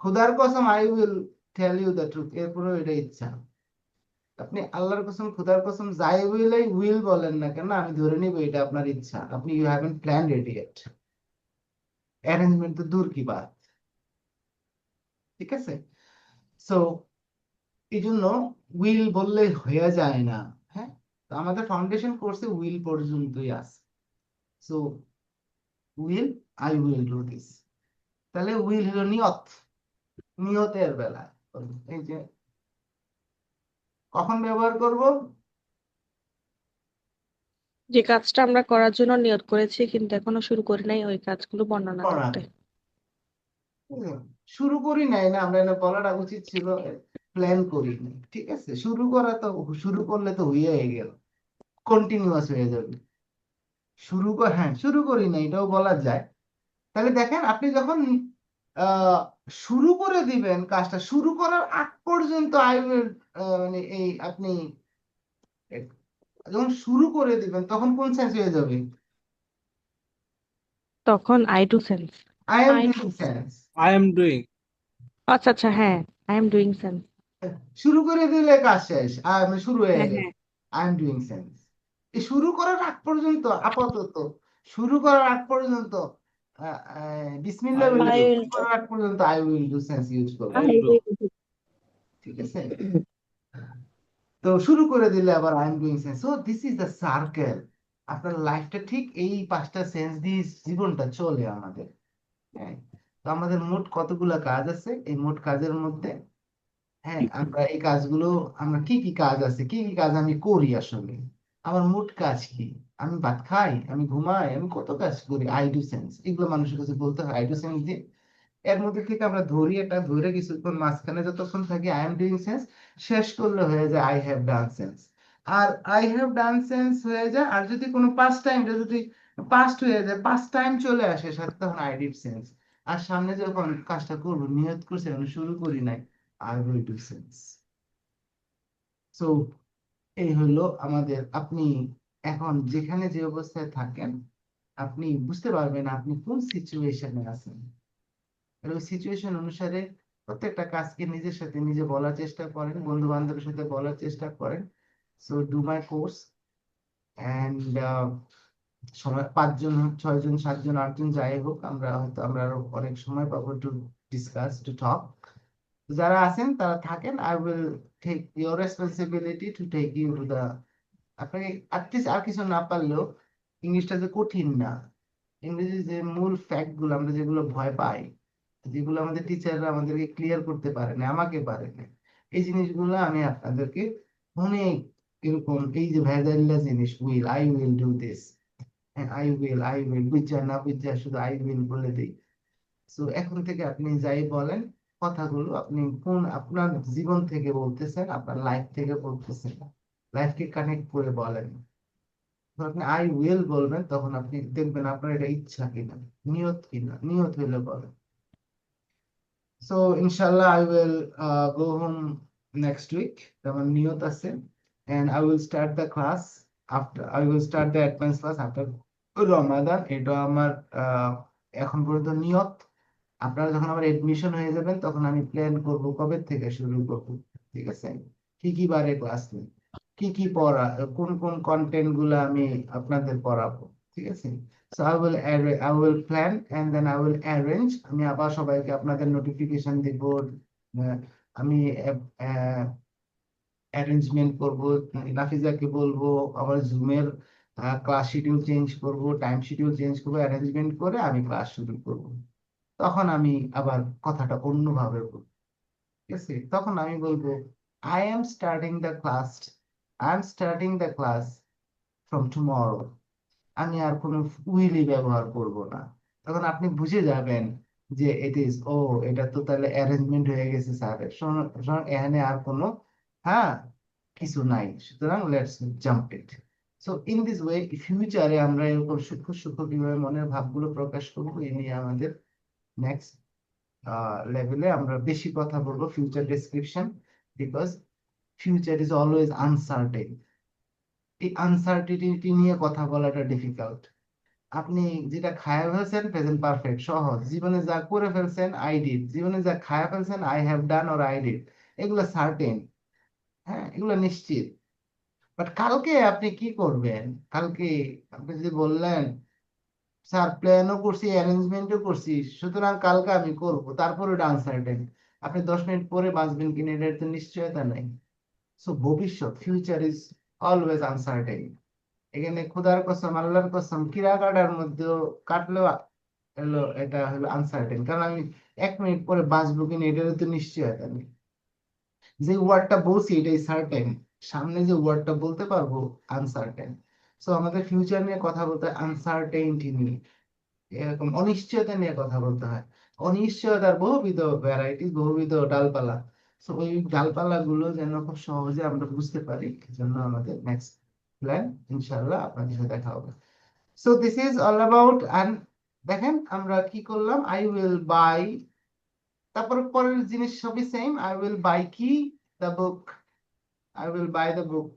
খোদার কসম I will tell you the truth, এরপরেও এটা ইচ্ছা। আপনি আল্লাহর কসম খোদার কসম যাই উইল বলেন না কেন, আমি ধরে নিব এটা আপনার ইচ্ছা। আপনি you haven't planned it yet, arrangement তো দূর কি বাত। ঠিক আছে। সো এই জন্য উইল বললে হয়ে যায় না। হ্যাঁ, তো আমাদের ফাউন্ডেশন কোর্সে উইল পর্যন্তই আছে। So will, I will do this. তাহলে উইল হলো নিয়ত, নিয়তের বেলায় এই যে কখন ব্যবহার করব, যে কাজটা আমরা করার জন্য নিয়ত করেছি কিন্তু এখনো শুরু করি নাই, ওই কাজগুলো বর্ণনা করার করতে। আগে। শুরু করি নাই না, আমরা এটা বলাটা উচিত ছিল, প্ল্যান করি নাই। ঠিক আছে, শুরু করা তো, শুরু করলে তো হয়ে গেল, কন্টিনিউয়াস হয়ে যাবে। হ্যাঁ শুরু করি না এটাও বলা যায়। তাহলে দেখেন আপনি যখন আহ শুরু করে দিবেন কাজটা, শুরু করার আগ পর্যন্ত আই উইল, মানে এই আপনি যখন শুরু করে দিবেন তখন কোন সেন্স হয়ে যাবে, তখন I do sense. I am I doing sense. I am doing. আচ্ছা আচ্ছা, হ্যাঁ, আই এম ডুইং সেন্স। শুরু করে দিলে কাজ শেষ, মানে শুরু হয়ে হ্যাঁ গেছে, হ্যাঁ। I am doing sense. এই শুরু করার আগ পর্যন্ত, আপাতত শুরু করার আগ পর্যন্ত বিসমিল্লাহ আই বলে উইল আই ডু। উইল শুরু করার আগ পর্যন্ত I will do sense use করবো। I I will do. Will ঠিক আছে। তো শুরু করে দিলে আবার I am doing sense. So this is the circle. আপনার লাইফটা ঠিক এই 5টা সেন্স দিয়ে জীবনটা চলে আমাদের। হ্যাঁ, তো আমাদের মোট কতগুলা কাজ আছে, এই মোট কাজের মধ্যে হ্যাঁ আমরা এই কাজগুলো, আমরা কি কি কাজ আছে, কি কি কাজ আমি করি আসলে, আমার মোট কাজ কি, আমি ভাত খাই, আমি ঘুমাই, আমি কত কাজ করি, আই ডু সেন্স, এগুলো মানুষের কাছে বলতে হয় আই ডু সেন্স দিয়ে। এর মধ্যে থেকে আমরা ধরি এটা, ধরে কিছুক্ষণ মাঝখানে যতক্ষণ থাকি আই এম ডুইং সেন্স, শেষ করলে হয়ে যায় আই হ্যাভ ডান সেন্স। আর আই হ্যাভ ডান সেন্স হয়ে যায়, আর যদি কোনো পাস্ট টাইমটা যদি পাস্ট হয়ে যায়, পাস্ট টাইম চলে আসে সাথে, তখন আই ডিড সেন্স। আর সামনে যখন কাজটা করবো, নিয়ত করছি, আমি শুরু করি নাই, I will do sense. So এই হলো আমাদের, আপনি এখন যেখানে যে অবস্থায় থাকেন, আপনি বুঝতে পারবেন আপনি কোন সিচুয়েশনে আছেন। আর ওই সিচুয়েশন অনুসারে প্রত্যেকটা কাজকে নিজের সাথে নিজে বলার চেষ্টা করেন, বন্ধু বান্ধবের সাথে বলার চেষ্টা করেন। So do my course and সময় 5 জন, 6 জন, 7 জন, 8 জন যাই হোক, আমরা আরো অনেক সময় পাবো টু ডিসকাস, টু টক। যারা আছেন তারা থাকেন, I will take your responsibility to take you to the, আপনাকে অ্যাটলিস্ট আর কিছু না পারলেও, ইংলিশটা যে কঠিন না, ইংরেজি যে মূল ফ্যাক্ট গুলো আমরা যেগুলো ভয় পাই, যেগুলো আমাদের টিচাররা আমাদেরকে ক্লিয়ার করতে পারে না, আমাকে পারে না, এই জিনিসগুলো আমি আপনাদেরকে অনেক এরকম, এই যে ভেজাল্লা জিনিস, I will do this, I will বুঝা না বুঝা শুধু আই উইল বলে দিই। তো এখন থেকে আপনি যাই বলেন, কথাগুলো আপনি কোন আপনার জীবন থেকে বলতেছেন, আপনার লাইফ থেকে বলতেছেন, লাইফকে কানেক্ট করে বলেন। যখন আপনি আই উইল বলবেন, তখন আপনি দেখবেন আপনার এটা ইচ্ছা কিনা, নিয়ত কিনা, নিয়ত হইলে বলেন। সো ইনশাল্লাহ I will go home next week, আমার নিয়ত আছে, and I will start the class after, I will start the advanced class after রমাদান। এটা আমার এখন পর্যন্ত নিয়ত। আপনারা যখন আমার এডমিশন হয়ে যাবেন, তখন আমি প্ল্যান করব কবে থেকে শুরু করব। ঠিক আছে, কি কি বারে ক্লাস নেই, কি কি পড়া, কোন কোন কন্টেন্ট গুলো আমি আপনাদের পড়াবো। ঠিক আছে, so I will plan and then I will arrange. আমি আবার সবাইকে আপনাদের নোটিফিকেশন দিব, আমি অ্যারেঞ্জমেন্ট করব, নাফিজাকে বলবো, আবার জুমের ক্লাস শিডিউল চেঞ্জ করব, টাইম শিডিউল চেঞ্জ করবো, অ্যারেঞ্জমেন্ট করে আমি ক্লাস শুরু করব। তখন আমি আবার কথাটা অন্যভাবে বলবো। ঠিক আছে, তখন আমি বলবো I am starting the class, from tomorrow. আমি আর কোনো উইলি ব্যবহার করব না। তখন আপনি বুঝে যাবেন যে ইট ইজ, ও এটা তো তাহলে অ্যারেঞ্জমেন্ট হয়ে গেছে স্যারের, সুতরাং এখানে আর কোনো হ্যাঁ কিছু নাই, সুতরাং let's jump it. So in this way ফিউচারে আমরা এরকম সূক্ষ্ম সূক্ষ্ম কিভাবে মনের ভাবগুলো প্রকাশ করবো, এই নিয়ে আমাদের নেক্সট লেভেলে আমরা বেশি কথা বলবো, future description, because future is always uncertain. এই আনসার্টিনিটি নিয়ে কথা বলাটা ডিফিকাল্ট। আপনি যেটা খায়া ফেলছেন প্রেজেন্ট পারফেক্ট সহজ, জীবনে যা করে ফেলছেন আই ডিড, জীবনে যা খায়া ফেলছেন I have done or I did, এগুলো সার্টেন, হ্যাঁ এগুলো নিশ্চিত। বাট কালকে আপনি কি করবেন, কালকে আপনি যদি বললেন স্যার প্ল্যানও করছি, অ্যারেঞ্জমেন্টও করছি, সুতরাং কালকে আমি করব, তারপরে ওটা আনসার্টেন, আপনি 10 মিনিট পরে বাঁচবেন কিনা এটার তো নিশ্চয়তা নাই। সো ভবিষ্যৎ, ফিউচার ইজ অলওয়েজ আনসার্টেন। এখানে খোদার কসম, আল্লাহর কসম, কিরা কাটার মধ্যেও কাটলেও হলো, এটা হলো আনসার্টেন, কারণ আমি 1 মিনিট পরে বাঁচবো কিনা এটারও তো নিশ্চয়তা নেই। যে ওয়ার্ডটা বলছি এটাই সার্টেন, সামনে যে ওয়ার্ডটা বলতে পারবো আনসার্টেন। সো আমাদের ফিউচার নিয়ে কথা বলতে আনসার্টেনটি নিয়ে, এরকম অনিশ্চয়তা নিয়ে কথা বলতে হয়। অনিশ্চয়তার বহুবিধ ভ্যারাইটিস, বহুবিধ ডালপালা। তো ওই ডালপালা গুলো যেন খুব সহজে আমরা বুঝতে পারি, জন্য আমাদের নেক্সট প্ল্যান ইনশাল্লাহ আপনাদের সাথে দেখা হবে। So this is all about, and দেখেন আমরা কি করলাম, আই উইল বাই, তারপর পরের জিনিস সবই সেম, আই উইল বাই কি, the book, I will buy the book.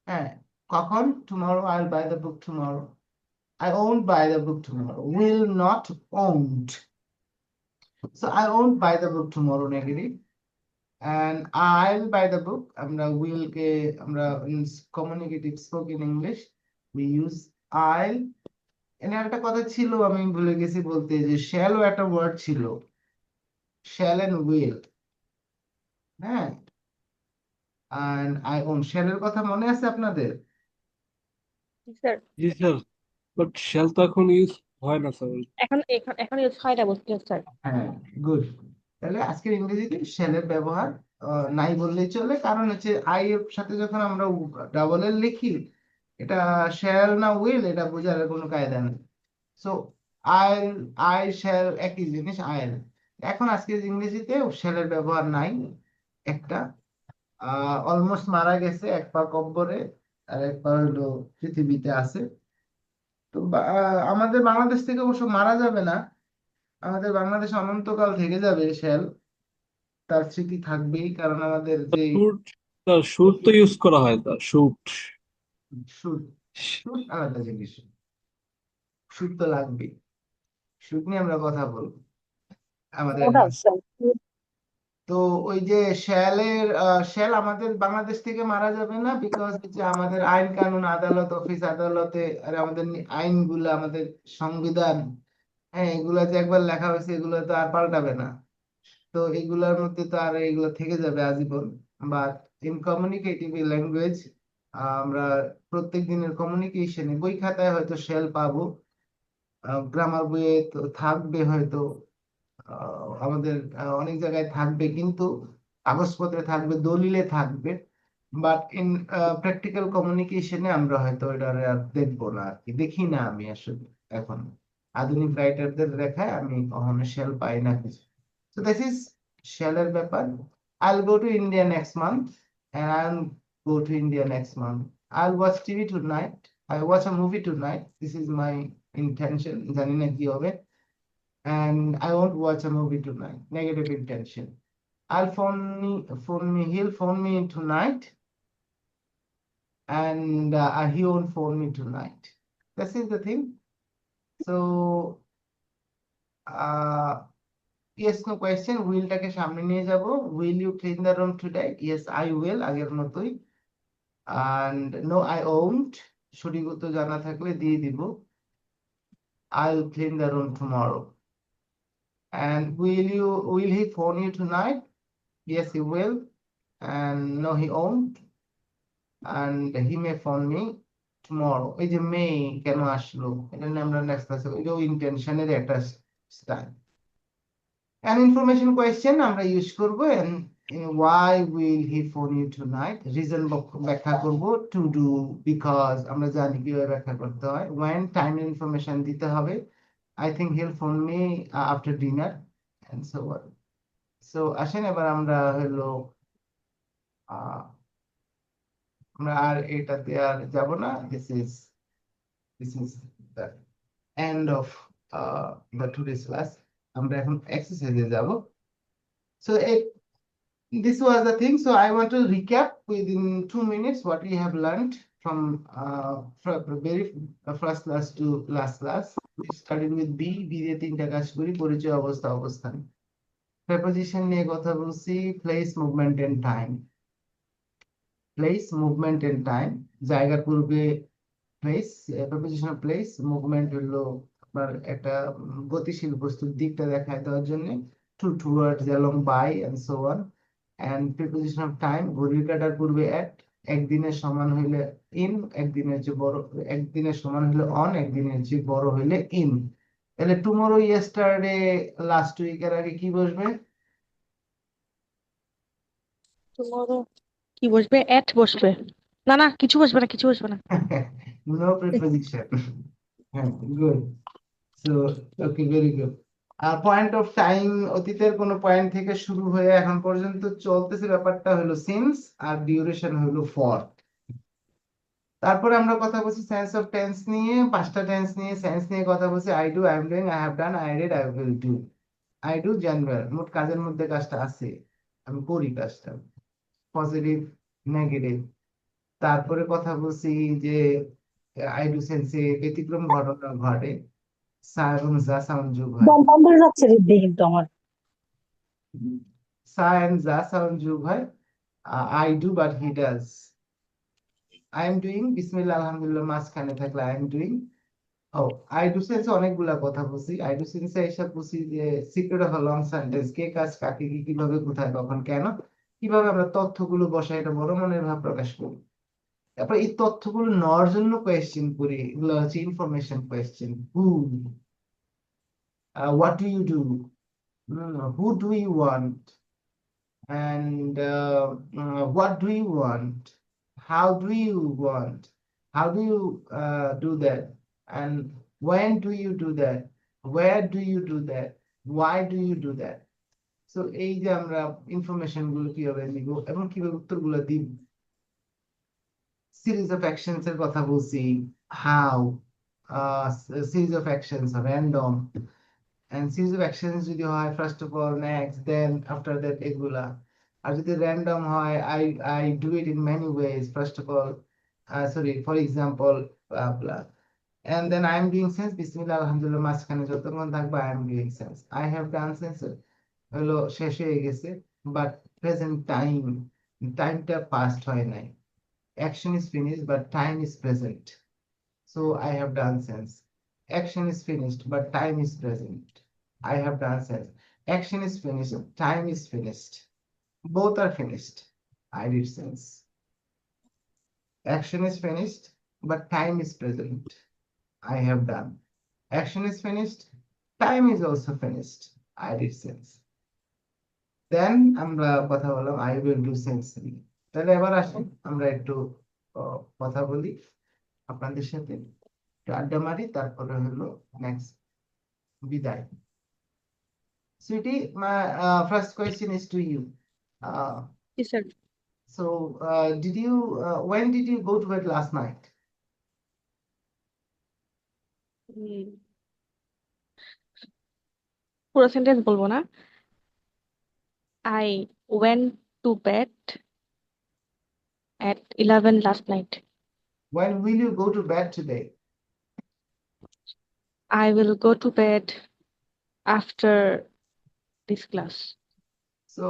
হ্যাঁ, কখন, tomorrow, I will buy the book tomorrow, I won't buy the book tomorrow. Will not, won't. So I won't buy the book tomorrow, negative. And I'll buy the book. আমরা will কে আমরা in communicative spoken English we use I'll. এখানে একটা কথা ছিল, আমি ভুলে গেছি বলতে, যে shall ও একটা ওয়ার্ড ছিল, shall and will। হ্যাঁ, and I own শেলের কথা মনে আছে আপনাদের? স্যার জি স্যার, বাট শেল তো এখন ইউজ হয় না স্যার। এখন ইউজ হয় না বলছিলেন স্যার। হ্যাঁ, গুড। তাহলে আজকের ইংরেজিতে শেলের ব্যবহার নাই বললেই চলে, কারণ হচ্ছে আই এর সাথে যখন আমরা ডাবল এল লিখি, এটা শ্যাল না উইল এটা বোঝার কোনো কায়দা নেই। সো আইল, আই শ্যাল একই জিনিস, আইল। এখন আজকের ইংরেজিতে শ্যালের ব্যবহার নাই। একটা অলমোস্ট মারা গেছে, এক পা কব্বরে আর এক পা হলো পৃথিবীতে আছে। তো আমাদের বাংলাদেশ থেকে অবশ্য মারা যাবে না, আমাদের বাংলাদেশ অনন্তকাল থেকে যাবে শ্যাল, তার স্মৃতি থাকবেই, কারণ আমাদের যে শুট, স্যার শুট তো ইউজ করা হয় স্যার, শুট। সুর, সুর আলাদা জিনিস, সুর তো লাগবেই, সুর নিয়ে আমরা কথা বলবো আমাদের। তো ওই যে শ্যালের শ্যাল আমাদের বাংলাদেশ থেকে মারা যাবে না, বিকজ হচ্ছে আমাদের আইন কানুন, আদালত, অফিস আদালতে, আর আমাদের আইনগুলো, আমাদের সংবিধান, হ্যাঁ, এগুলো যে একবার লেখা হয়েছে এগুলো তো আর পাল্টাবে না। তো এগুলোর মধ্যে তো আর এগুলো থেকে যাবে আজীবন। বাট ইন কমিউনিকেটিভ ল্যাঙ্গুয়েজ আমরা প্রত্যেক দিনের কমিউনিকেশনে বই খাতায় হয়তো শেল পাবো, গ্রামার বইয়ে তো থাকবে হয়তো, আমাদের অনেক জায়গায় থাকবে, কিন্তু কাগজপত্রে থাকবে, দলিলে থাকবে। বাট ইন প্র্যাকটিক্যাল কমিউনিকেশনে আমরা হয়তো এটা আর দেখবো না, আর কি দেখি না আমি আসলে এখন আধুনিক রাইটারদের লেখায় আমি কখনো শেল পাই না কিছু। So this is শেলের ব্যাপার। I'll go to India next month, and I'll go to India next month. I'll watch TV tonight. I'll watch a movie tonight. This is my intention. জানি না কি হবে। And I won't watch a movie tonight. Negative intention. He'll phone me tonight, and he won't phone me tonight. This is the thing. So, yes, no question. Will টাকে সামনে নিয়ে যাব। Will you clean the room today? Yes, I will. আগের মতোই। And no, I won't. সঠিকত জানা থাকলে দিয়ে দিব। I'll clean the room tomorrow. And will he phone you tonight? Yes, he will. And no, he won't. And he may phone me tomorrow. এই যে মে কেন আসলো, এটা নিয়ে আমরা নেক্সট ক্লাসে, এটাও ইন্টেনশনের একটা স্টাইল। An information question আমরা ইউজ করব, and why will he phone you tonight, reason ব্যাখ্যা করব, to do, because আমরা জানি কিভাবে ব্যাখ্যা করতে হয়, when টাইম ইনফরমেশন দিতে হবে, I think he'll phone me after dinner, and so on. So আসেন এবার আমরা হলো আমরা আর এটাতে আর যাব না। This is the end of the today's class. আমরা এখন এক্সারসাইজে যাব। So this was the thing. So I want to recap within 2 minutes what we have learned from very first class to last class. We started with B দিয়ে তিনটা কাজ করি, পরিচয়, অবস্থা, অবস্থান। প্রেপোজিশন নিয়ে কথা বলছি, place, movement and time. Place, movement and time, জায়গার পূর্বে place, preposition of place, movement হলো আপনার একটা গতিশীল বস্তুর দিকটা দেখায় দেওয়ার জন্য, towards, along, by, and so on. And preposition of time, ঘড়ির কাঁটার পূর্বে at, একদিনের সমান হইলে in, একদিনের সমান হইলে on, একদিনের চেয়ে বড় হইলে in। তাহলে টুমরো, ইয়েস্টারডে, লাস্ট উইকের আগে কি বসবে? টুমরো কি বসবে? এট বসবে। না না, কিছু বসবে না, কিছু বসবে না। No preposition. Good. So, okay, very good. Point of time, অতীতের কোন পয়েন্ট থেকে শুরু হয়ে এখন পর্যন্ত চলতেছে ব্যাপারটা হলো সিন্স, আর ডিউরেশন হলো ফর। তারপরে আমরা কথা বলছি সেন্স অফ টেন্স নিয়ে, পাঁচটা টেন্স নিয়ে, সেন্স নিয়ে কথা বলছি, I do, I am doing, I have done, I did, I will do. I do general, মোট কাজের মধ্যে কাজটা আছে, আমি করি কাজটা, পজিটিভ, নেগেটিভ। তারপরে কথা বলছি যে আই ডু সেন্সে ব্যতিক্রম ঘটনা ঘটে, সা এবং যা সাউন্ড যোগ হয়, দম বন্ধ হয়ে যাচ্ছে রে কিন্তু আমার। সা এন্ড যা সাউন্ড যোগ হয়, I do but he does. I am doing, বিসমিল্লাহ আলহামদুলিল্লাহ মাঝখানে থাকলে আই এম ডুইং। ও, আই ডু সেন্সে অনেকগুলা কথা বলছি। আই ডু সেন্সে এসব বলছি যে secret of a long sentence, কে কাজ কাকে কি কিভাবে কোথায় কখন কেন, কিভাবে আমরা তথ্যগুলো বসাই, এটা বড় মনের ভাব প্রকাশ করি। তারপর এই তথ্যগুলো নেওয়ার জন্য কোয়েশ্চেন করি, এগুলো হচ্ছে information question. Who, what do you do, who do you want, and what do you want, how do you want, how do you do that, and when do you do that, where do you do that, why do you do that. So এই যে আমরা information গুলো কিভাবে নিব এবং কিভাবে উত্তরগুলো দিব। সিরিজ অফ অ্যাকশনস এর কথা বলছি, how, series of actions random, and series of actions যদি হয় first of all, next, then, after that, এগুলা। আর যদি random হয়, I do it in many ways, first of all, sorry, for example, blah, blah. And then I am doing sense, bismillah, alhamdulillah, মাঝখানে যতক্ষণ থাকবে I am doing sense, I have done sense হলো শেষ হয়ে গেছে, but present time, টাইমটা past হয় নাই। Action is finished but time is present, so I have done sense. Action is finished but time is present, I have done sense. Action is finished, time is finished, both are finished, I did sense. Action is finished but time is present, I have done. Action is finished, time is also finished, I did sense. Then আমরা কথা বললাম I will do sense নিয়ে। তাহলে এবার আসেন আমরা একটু কথা বলি আপনাদের সাথে, একটু আড্ডা মারি, তারপরে হলো নেক্সট বিদায়। Sweetie, my first question is to you. Uh, G sir. so, when did you go to bed last night? পুরো সেন্টেন্স বলবো না। I went to bed at 11 last night. When will you go to bed today? I will go to bed after this class. So,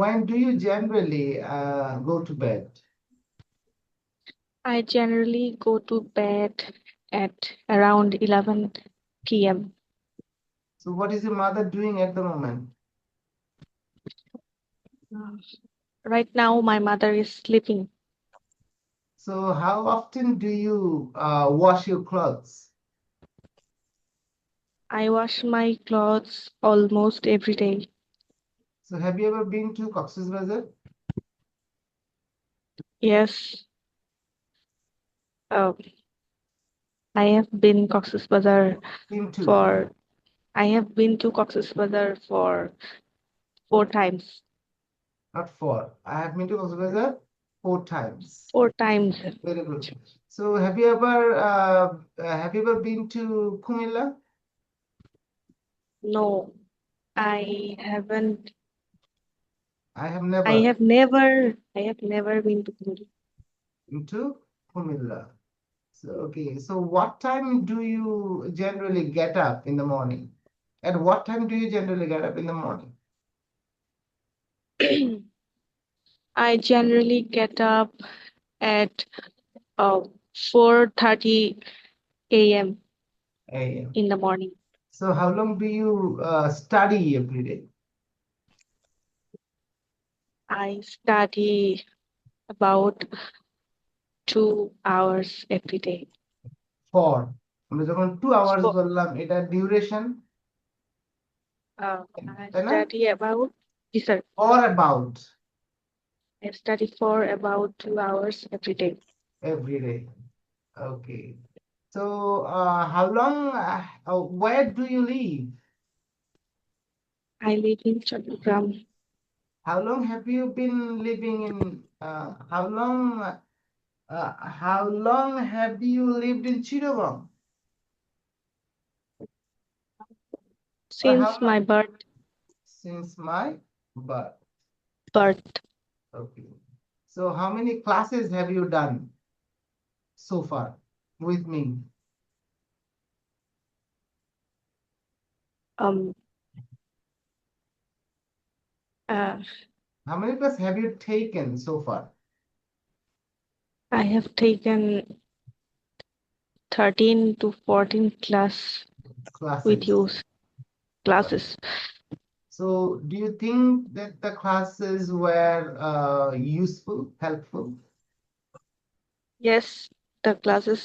when do you generally go to bed? I generally go to bed at around 11 p.m. So, what is your mother doing at the moment? Right now, my mother is sleeping. So, how often do you wash your clothes? I wash my clothes almost every day. So, have you ever been to Cox's Bazar? Yes, I have been Cox's Bazar Been to? for I have been to Cox's Bazar for 4 times. Not four. I have been to Cox's Bazar 4 times. 4 times. Very good. So, have you ever been to Kumilla? No, I haven't. I have never I have never been to Puri. been to Kumilla. So, okay. So, what time do you generally get up in the morning? At what time do you generally get up in the morning? I generally get up at 4:30 a.m. AM. in the morning. So, how long do you study every day? I study about 2 hours every day. For আমরা যখন 2 hours So, বললাম, এটা duration, I তাই না? study about, yes, sir. Or about I study for about 2 hours every day. every day. Okay. So, how long, where do you live? I live in Chattogram. How long have you been living in, how long have you lived in Chittagong? Since how my long? Since my birth. birth. Okay. So, how many classes have you done so far with me? Um, How many classes have you taken so far? I have taken 13 to 14 class with Classes. you classes. So do you think that the classes were useful, helpful? Yes, the classes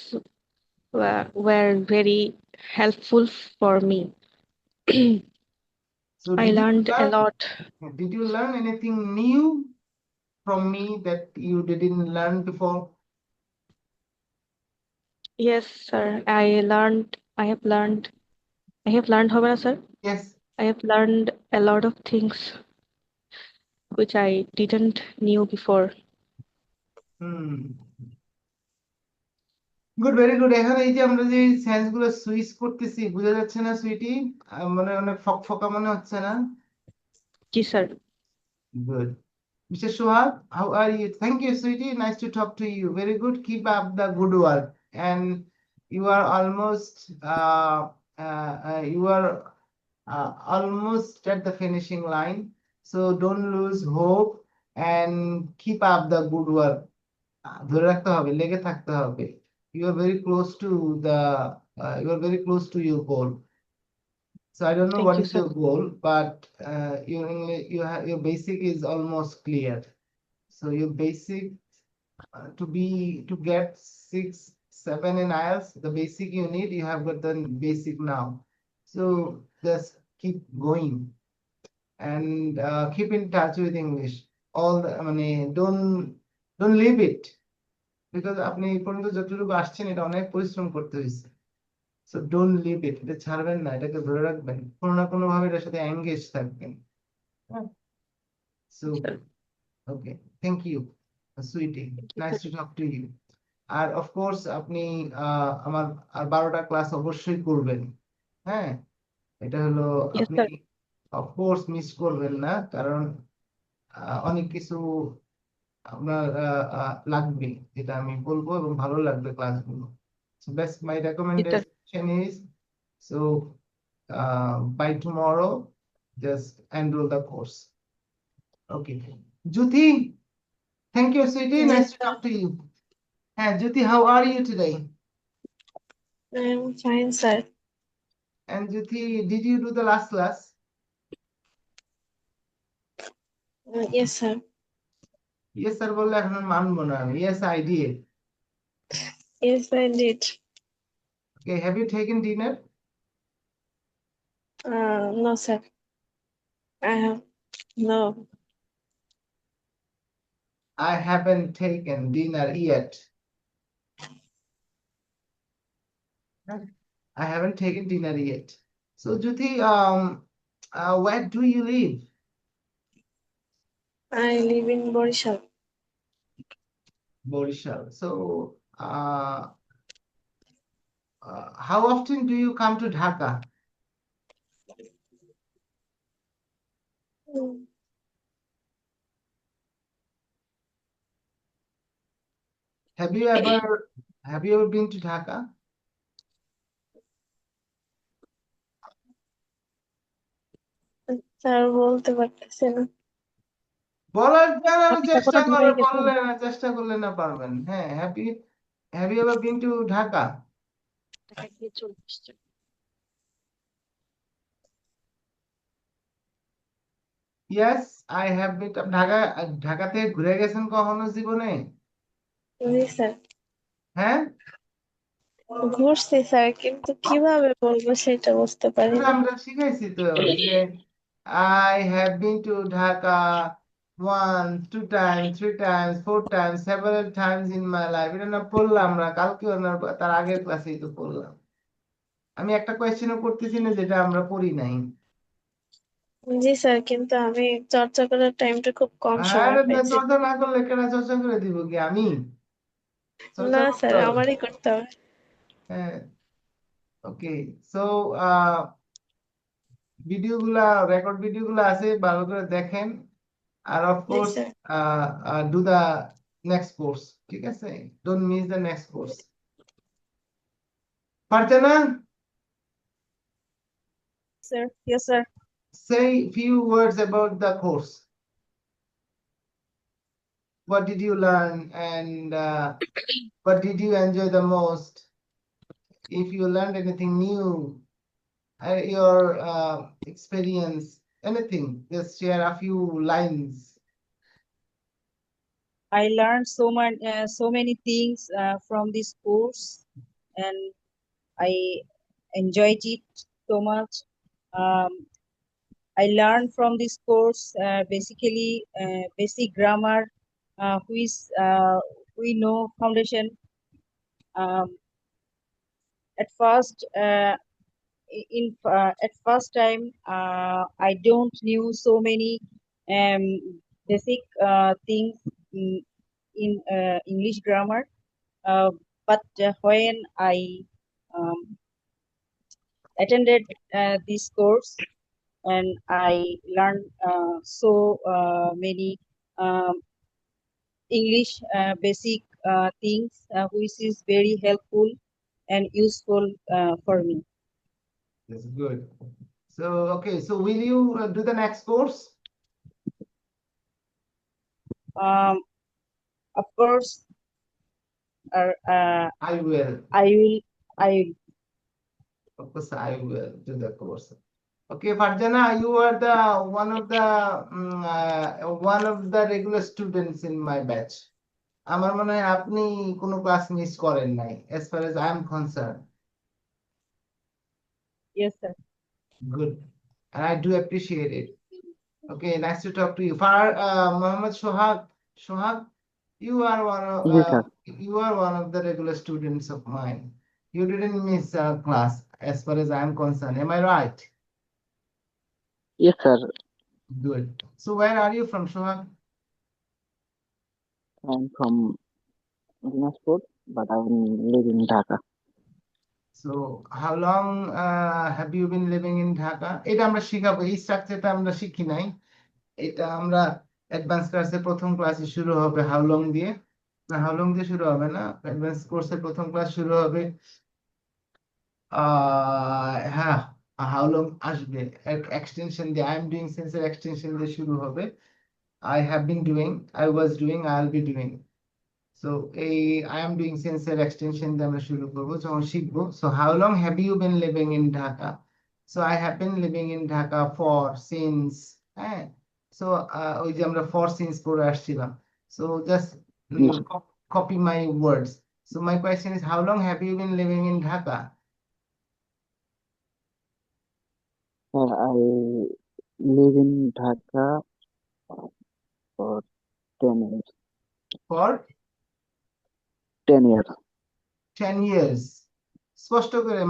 were very helpful for me. So I learned a lot. did you learn anything new from me that you didn't learn before? Yes, sir. I have learned, হবে না, sir? Yes. I have learned a lot of things which I didn't knew before. Good, very good. এখন এই যে আমরা যে sense গুলো switch করতেছি, বোঝা যাচ্ছে না সুইটি? মানে অনেক ফকফকা মনে হচ্ছে না? জি, sir. Good. Mr. Suhag, how are you? Thank you, sweetie. Nice to talk to you. Very good. Keep up the good work. And you are almost almost at the finishing line. So don't lose hope and keep up the good work. ধরে রাখতে হবে, লেগে থাকতে হবে। You are very close to your goal. So I don't know Thank what you, is sir. your goal, but your basic is almost clear. So your basic to get 6, 7 in IELTS, the basic you need, you have got the basic now. So just keep going and keep in touch with English. Don't leave it, because আপনি এই পর্যন্ত যতটুকু আসছেন এটা অনেক পরিশ্রম করতে হয়েছে। So don't leave it. এটা ছাড়বেন না, এটাকে ধরে রাখবেন, কোনো না কোনো ভাবে এটার সাথে এঙ্গেজ থাকবেন। So Sir. okay, thank you, sweetie. Thank you, Nice sir. to talk to you. আর অফ কোর্স আপনি আমার আর 12টা ক্লাস অবশ্যই করবেন। হ্যাঁ, এটা হলো Yes, আপনি sir. অফ কোর্স মিস করবেন না, কারণ অনেক কিছু আপনার লাগবে, যেটা আমি বলবো, এবং ভালো লাগবে ক্লাসগুলো। So best my Yes, sir. recommendation is, so by tomorrow just enroll the course. Okay. Jyoti, thank you, sweetie. Yes, Nice to sir. talk to you. Hey, Jyoti, how are you today? I'm fine, sir. And Jyoti, did you do the last class? Yes, sir. Yes, sir. বললে এখন আর মানবো না আমি। Yes, I did. Yes, I did. Okay, have you taken dinner? No, sir. I have no. I haven't taken dinner yet. I haven't taken dinner yet. So, Jyoti, where do you live? I live in Borishal. Borishal. So, how often do you come to Dhaka? Mm. Have you ever been to Dhaka? Sir বলতে পারতেছি না। বলার জন্য আপনি চেষ্টা কতটা দূরে গেছেন? চেষ্টা করলে না পারবেন। হ্যাঁ, have you ever been to Dhaka? Dhaka গিয়ে চলে এসেছেন। Yes, I have been to ঢাকাতে ঘুরে গেছেন কখনো জীবনে? জি স্যার, হ্যাঁ, ঘুরছি স্যার, কিন্তু কিভাবে বলবো সেটা বুঝতে পারি না। আমরা শিখাইছি তো যে I have been to Dhaka 1, 2 times, 3 times, 4 times, several times in my life. এটা না পড়লাম আমরা কালকেও না, তার আগের ক্লাসেই তো পড়লাম। আমি একটা কোয়েশ্চেনও করতেছি না যেটা আমরা পড়ি নাই। জি স্যার, কিন্তু আমি চর্চা করার টাইমটা খুব কম সময় আরে না, পাইছি। চর্চা না করলে কেনা চর্চা করে দিব কি আমি? চর্চা না করতে স্যার, হবে। আমারই করতে হবে। হ্যাঁ, ওকে। সো রেকর্ড ভিডিওগুলো আছে, ভালো করে দেখেন। আর অফ জি course sir. Do the next course, ঠিক আছে? Don't miss the next course. Farjana, sir, yes sir. say few words about the course. What did you learn, and what did you enjoy the most? If you learned anything new, your experience, anything. Just share a few lines. I learned so many things from this course, and I enjoyed it so much. Um, I learned from this course basically basic grammar, which we know foundation. Um, at first, at first time, I don't knew so many basic things in English grammar. But when I um, attended this course, and I learned so many um, English basic things, which is very helpful and useful for me. That's good. So, okay, so will you do the next course? Um, of course, I will. I Of course, I will do the course. Okay, Farjana, you are the one of the regular students in my batch. আমার মনে হয় আপনি কোনো class miss করেন নাই, as far as I am concerned. yes sir. Good, and I do appreciate it. Okay, nice to talk to you. Mohammed Shohag, you are Yes, sir. one of the regular students of mine. You didn't miss a class, as far as I am concerned. Am I right? Yes, sir. Good. So where are you from, Shohag? I'm from Dinaspur, but I live in Dhaka. So how long have you been living in Dhaka? এটা আমরা শিখাবো, এই স্ট্রাকচারটা আমরা শিখি নাই। এটা আমরা অ্যাডভান্স ক্লাসের প্রথম ক্লাসে শুরু হবে হাউ লং দিয়ে। না, হাউ লং দিয়ে শুরু হবে না, অ্যাডভান্স কোর্সের প্রথম ক্লাস শুরু হবে হ্যাঁ, হাউ লং আসবে এক্সটেনশন দিয়ে, আই এম ডুইং সেন্সের এক্সটেনশন দিয়ে শুরু হবে। I have been doing, I was doing, I'll be doing. So I am doing sensor extension দিয়ে আমরা শুরু করবো যখন শিখবো। So how long have you been living in Dhaka? So I have been living in Dhaka for since হ্যাঁ, so ওই যে আমরা for since পড়ে আসছিলাম। So just Yes, copy my words. So my question is, how long have you been living in Dhaka? sir. I live in Dhaka for 10 years. For 10 years. 10 years. স্পষ্ট করে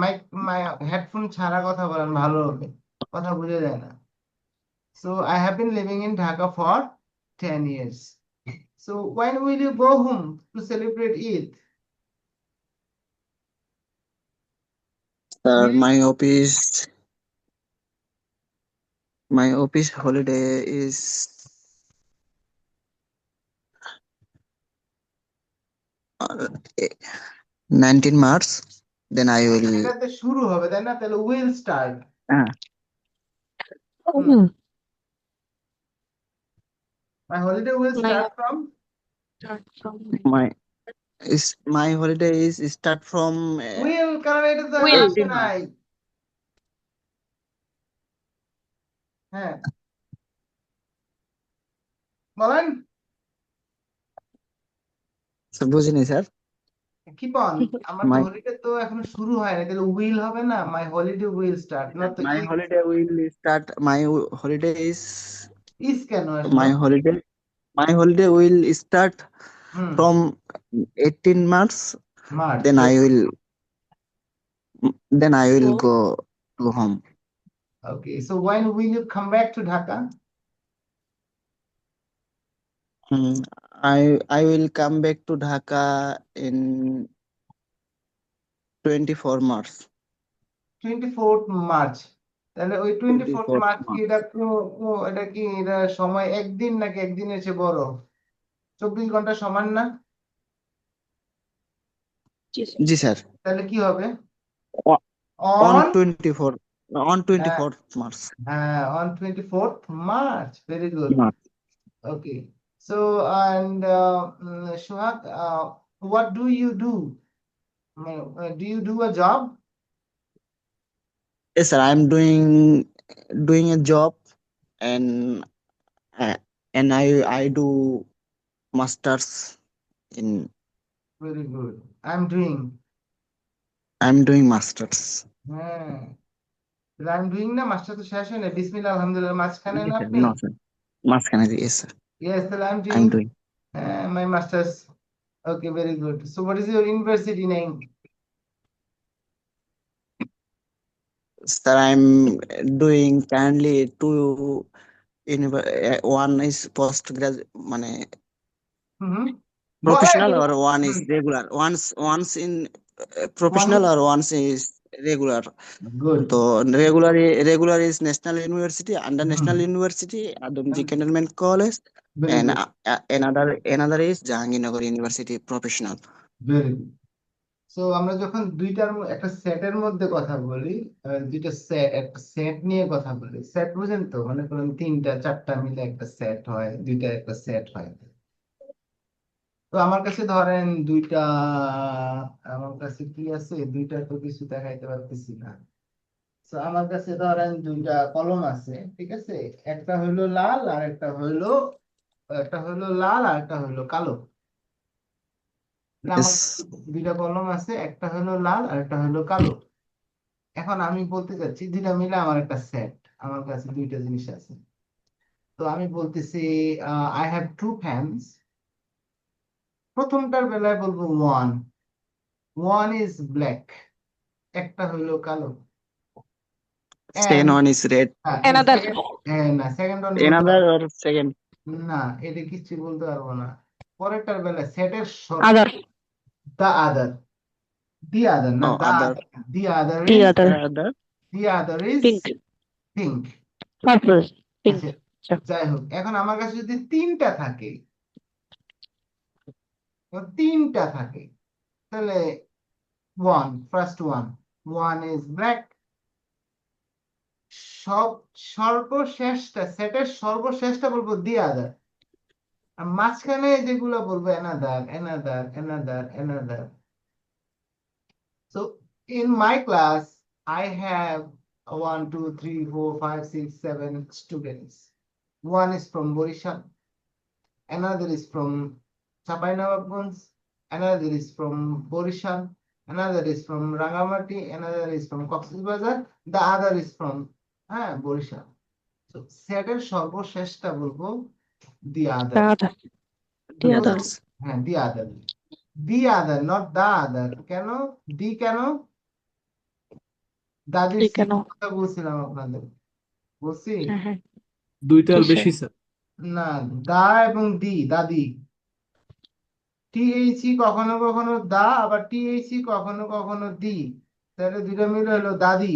headphone ছাড়া কথা বলেন, ভালো হবে, কথা বুঝে যায় না। So I have been living in Dhaka for 10 years. So when will you go home to celebrate Eid? Sir, Will you- my office holiday is 19 March. Then I will. এটাতে শুরু হবে তাই না, তাহলে will start. Uh, My holiday will start from Start from my holiday is start from will, কারণ এটা তো Will. আসে নাই। হ্যাঁ, বলেন। sir, বুঝিনি স্যার। Keep on. আমার My হলিডে তো এখনো শুরু হয় না, তাহলে will হবে না, my holiday will start, not the my is। holiday will start. My holiday is is কেন আসলো? my holiday will start hmm, from 18 March. March. Then I will Go. go to home. Okay, so when will you come back to Dhaka? I will come back to Dhaka in 24 March. 24th March। তাহলে ওই 24th 24th March কি March. এটা কি এটা সময় একদিন নাকি একদিনের চেয়ে বড়? 24 ঘন্টা সমান না? জি স্যার। তাহলে কি হবে? O- On On 24th March. on 24th March. Very good. March. Okay. So and Shuhak, what do you do? Do you do a job? Yes, sir. I'm doing a job and uh, and I do masters in Very good. I'm doing masters. হ্যাঁ, I'm doing না, master তো শেষ হয় না, বিসমিল্লাহ আলহামদুলিল্লাহ মাঝখানে Yes, না sir. আপনি? No, sir. Maskana, yes, sir. Yes, তাহলে I'm I'm doing doing. my masters. Okay, very good. So what is your university name? Sir, I'm doing currently two one is postgraduate, mane Mm-hmm. Go ahead. professional, or one is Hmm. regular. Once in One professional, or once is regular. good. So regular is National University, under National Hmm. University, Adamji Cantonment College, Very and good. another is Jahangirnagar University Professional. Very good. So আমরা যখন একটা সেটের মধ্যে কথা বলি, দুইটা set, একটা set নিয়ে কথা বলি, সেট বুঝেন তো, মনে করেন তিনটা চারটা মিলে একটা সেট হয়, দুইটা একটা সেট হয়। তো আমার কাছে ধরেন দুইটা, আমার কাছে কি আছে, দুইটা তো কিছু দেখাইতে পারতেছি না। তো আমার কাছে ধরেন দুইটা কলম আছে, ঠিক আছে, একটা হইলো লাল আর একটা হইলো লাল আর একটা হইলো কালো। আমার কাছে Yes. দুইটা কলম আছে, একটা হইলো লাল আর একটা হইলো কালো। এখন আমি বলতে চাচ্ছি দুইটা মিলে আমার একটা সেট, আমার কাছে দুইটা জিনিস আছে। তো আমি বলতেছি আই হ্যাভ টু ফ্যানস। প্রথমটার বেলায় বলবো ওয়ান ইজ ব্ল্যাক, একটা হইলো কালো। Second And one is red. Another. না, সেকেন্ড ওয়ান বলতে Another পারবো or second. না, এটা কিছু বলতে পারবো না। পরেরটার বেলায় সেটের Other. দ্য আদার, না No, the other. Other, the other The is other. Pink. Pink. Purple. Pink. আচ্ছা, Sure. যাই হোক, এখন আমার কাছে যদি তিনটা থাকে, তাহলে ফার্স্ট ওয়ান ইজ ব্ল্যাক। সেটের সর্বশেষটা বলবো দি আদার, আর মাঝখানে যেগুলো বলবো another. So in my class, I have 1, 2, 3, 4, 5, 6, 7 students. One is from Borishal, another is from Chapainawabgunj, another is from Borishal, another is from Rangamati, another is from Cox's Bazar, the other is from Borishal. So সেটের সর্বশেষটা বলবো the The other. other. The others. হ্যাঁ, the other, not the other. কেন কেন দাদির The Singh কেন? কথা বলছিলাম আপনাদের, বলছি হ্যাঁ। দুইটার কিসের? বেশি স্যার। না, দা এবং দাদি, টিএইচি কখনো কখনো দা, আবার টিএইচি কখনো কখনো দি, তাহলে দুটো মিলে হলো দাদি।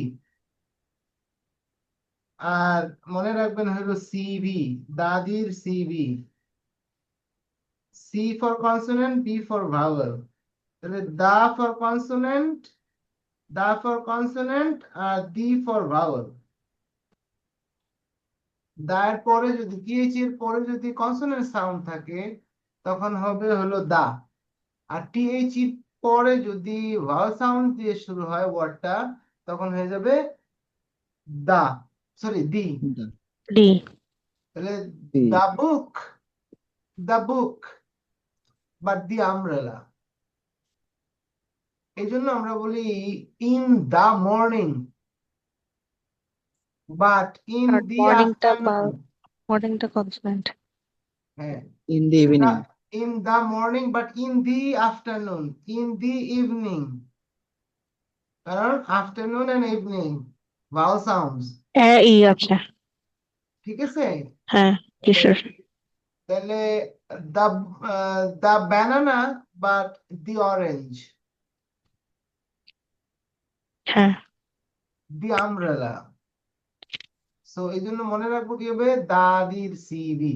আর মনে রাখবেন হলো সিভি, দাদির CV, C for consonant, V for vowel, তাহলে দা ফর কনসোনেন্ট আর দি ফর ভাওয়েল। দায়ের পরে যদি টিএইচ এর পরে যদি কনসোনেন্ট সাউন্ড থাকে তখন হবে হলো দা, আর টিএইচ এর পরে যদি ভাওয়েল সাউন্ড দিয়ে শুরু হয় ওয়ার্ডটা তখন হয়ে যাবে দি। D. তাহলে D. The book but the umbrella. এই জন্য আমরা বলি in the morning, but in আর দি মর্নিংটা আফটারনুন। মর্নিংটা কনসোনেন্ট। হ্যাঁ, In the evening. in the morning, but in the afternoon, in the evening. কারণ afternoon and evening vowel sounds, আছে। ঠিক আছে? হ্যাঁ, কিসের? তাহলে the banana but the orange, হ্যাঁ। the umbrella. So এই জন্য মনে রাখবো কি হবে, দাদির সিবি,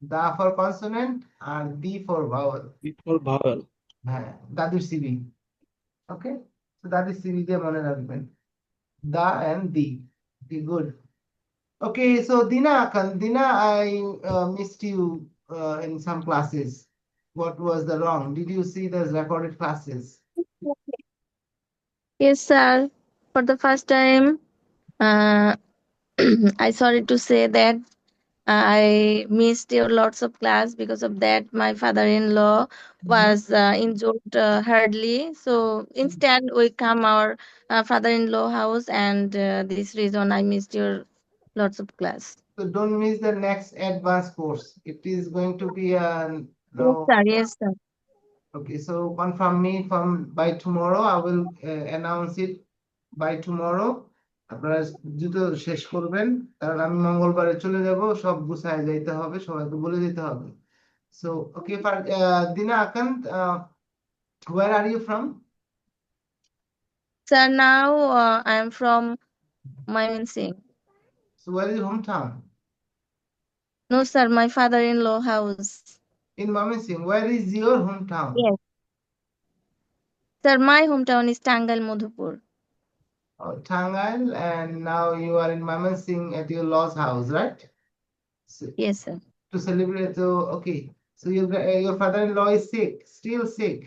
দা ফর কনসোনেন্ট আর the for vowel. For vowel. হ্যাঁ, দাদির সিবি। ওকে, তো দাদির সিবি দিয়ে মনে রাখবেন দা and the. Okay, good. Okay, so Dina, I missed you in some classes. What was the wrong? Did you see the recorded classes? Yes, sir. For the first time, I sorry to say that I missed your lots of class. Because of that, my father-in-law was injured hardly. So instead, we come our father-in-law house, and this reason I missed your lots of class. So don't miss the next advanced course. It is going to be Yes, no. sir. Yes, sir. Okay, so confirm me from by tomorrow. I will announce it by tomorrow. আপনারা দ্রুত শেষ করবেন, কারণ আমি মঙ্গলবারে চলে যাব, সব গুছায় যাইতে হবে, সবাইকে বলে দিতে হবে। So, okay, for Dina Akant, where are you from? Sir, now I am from Mymensingh. So, where is your hometown? No, sir, my father-in-law house. In Mymensingh. Where is your hometown? Yes. Sir, my hometown is Tangal Madhupur. Tangail, and now you are in Mymensingh at your law's house, right? So, Yes, sir. to celebrate. So, okay. So your father-in-law is sick, still sick.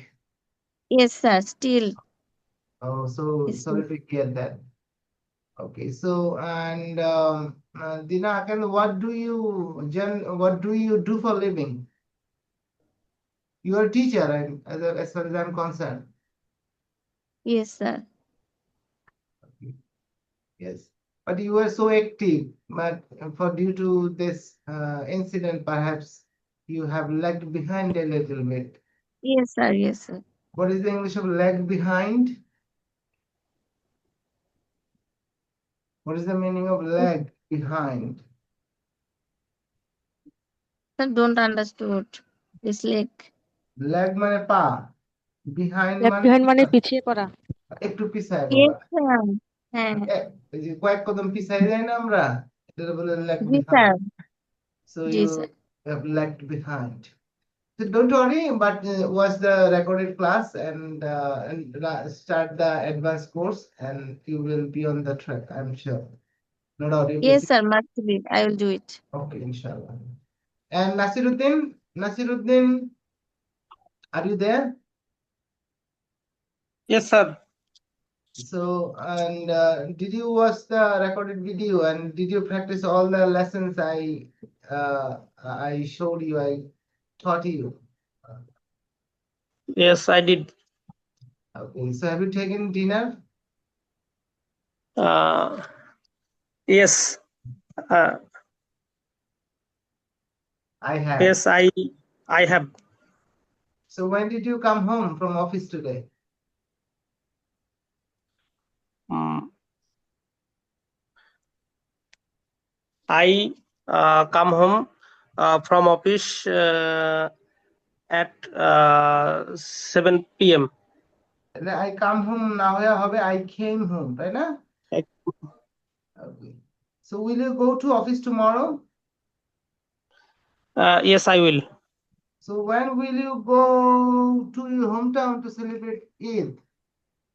Yes, sir. Still, Oh, so it's sorry to hear that. Okay, so and Dina Akan, what do you do for living? You are a teacher, and as far as I'm concerned. yes, sir. Yes, but you were so active, but for due to this incident, perhaps you have lagged behind a little bit. Yes, sir. Yes, sir. What is the English of lag behind? What is the meaning of lag behind? Sir, don't understood. This leg. lag মানে পা, behind left মানে behind মানে পিছিয়ে পড়া। একটু পিছায় Yes, পড়া। sir. হ্যাঁ, এই যে কয়েক কদম পিছায় যায় না আমরা, এটা বলে lag G sir, behind. So G you sir. have lagged behind. So don't worry, but watch the recorded class and start the advanced course, and you will be on the track, I'm sure. No doubt. Yes, sir, must be. I will do it. Okay, inshallah. And Nasiruddin, are you there? Yes, sir. So, and did you watch the recorded video, and did you practice all the lessons I showed you, I taught you? Yes, I did. Okay, so have you taken dinner? Yes. I have. Yes, I have. So when did you come home from office today? I come home from office at 7 p.m. I come home now, I came home, right now? Okay. So will you go to office tomorrow? Yes, I will. So when will you go to your hometown to celebrate Eid?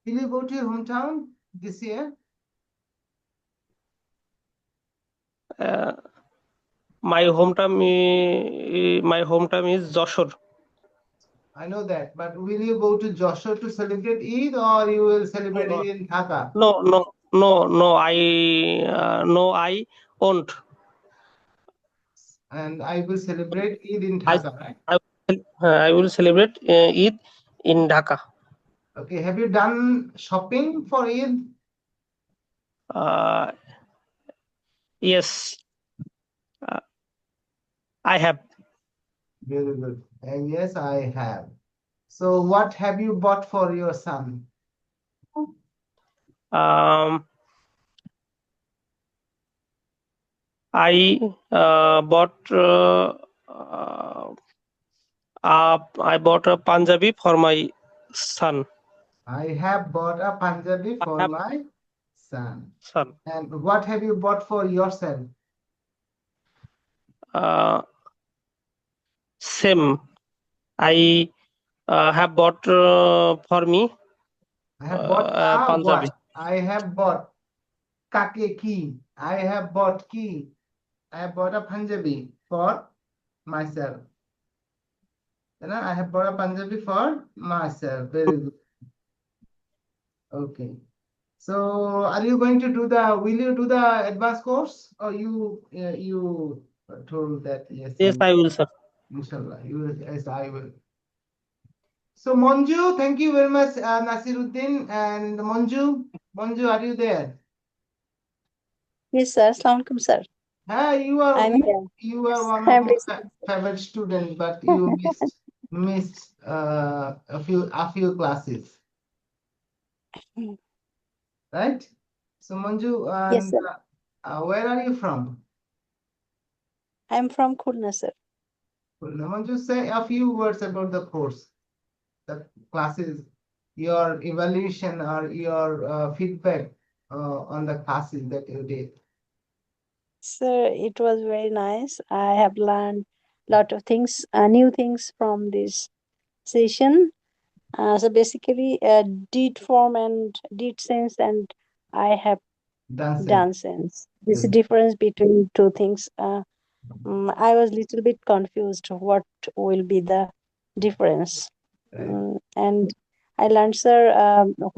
Will you go to your hometown this year? My hometown is Joshore. I know that, but will you go to Joshua to celebrate Eid, or you will celebrate Eid in Dhaka? No. I won't. And I will celebrate Eid in Dhaka, right? I will celebrate Eid in Dhaka. Okay. Have you done shopping for Eid? Yes, I have. Very good. And yes, I have. So what have you bought for your son? I bought I bought a Punjabi for my son. I have bought a Punjabi for my son. And what have you bought for yourself? Same. I have bought for me I have bought Punjabi. what? I have bought kake ki. I have bought ki. I have bought a Punjabi for myself. I have bought a Punjabi for myself. Very good. Okay. So are you going to will you do the advanced course, or you told that yes, Yes, I will, sir. inshallah, you will, yes, I will. So Manju, thank you very much, Nasiruddin and Manju, are you there? Yes, sir. Assalamu alaikum, sir. You I'm here. you are Yes, one of I'm my listening. favorite students, but you missed a few classes, Mm. right? So Manju, Yes, and sir. where are you from? I'm from Khulna, sir. Manju, say a few words about the course, the classes, your evaluation or your feedback on the classes that you did. Sir, it was very nice. I have learned lot of things, new things from this session. So basically, deed form and deed sense, and I have Dance. done sense. This Yes. difference between two things. I was little bit confused. What will be the difference? Right. And I learned, sir,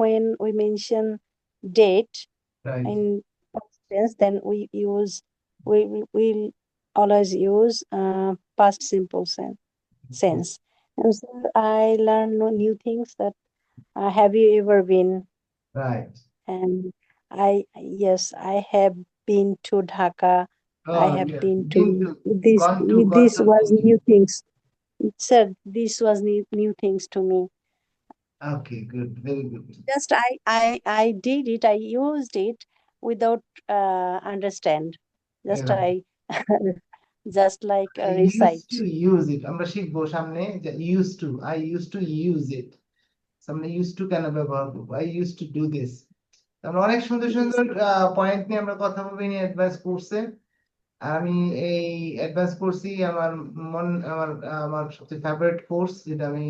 when we mention date Right. in past tense, then we will always use past simple sense. And so I learned new things that have you ever been? Right. And yes, I have been to Dhaka. I Oh, have yeah. been Been to to, this. gone This to was Delhi. new things. Sir, this was new things to me. Okay, good, very good. Just I did it. I used it without understand. Just Yeah. I just like I used recite. to use it. আমরা শিখবো সামনে যে I used to use it. সামনে used to কেন ব্যবহার করবো? I used to do this. আমরা অনেক সুন্দর Yes. সুন্দর পয়েন্ট নিয়ে আমরা কথা বলবো নিয়ে অ্যাডভান্স কোর্সে। আমি এই অ্যাডভান্স কোর্সই আমার আমার সবচেয়ে ফেভারিট কোর্স, যেটা আমি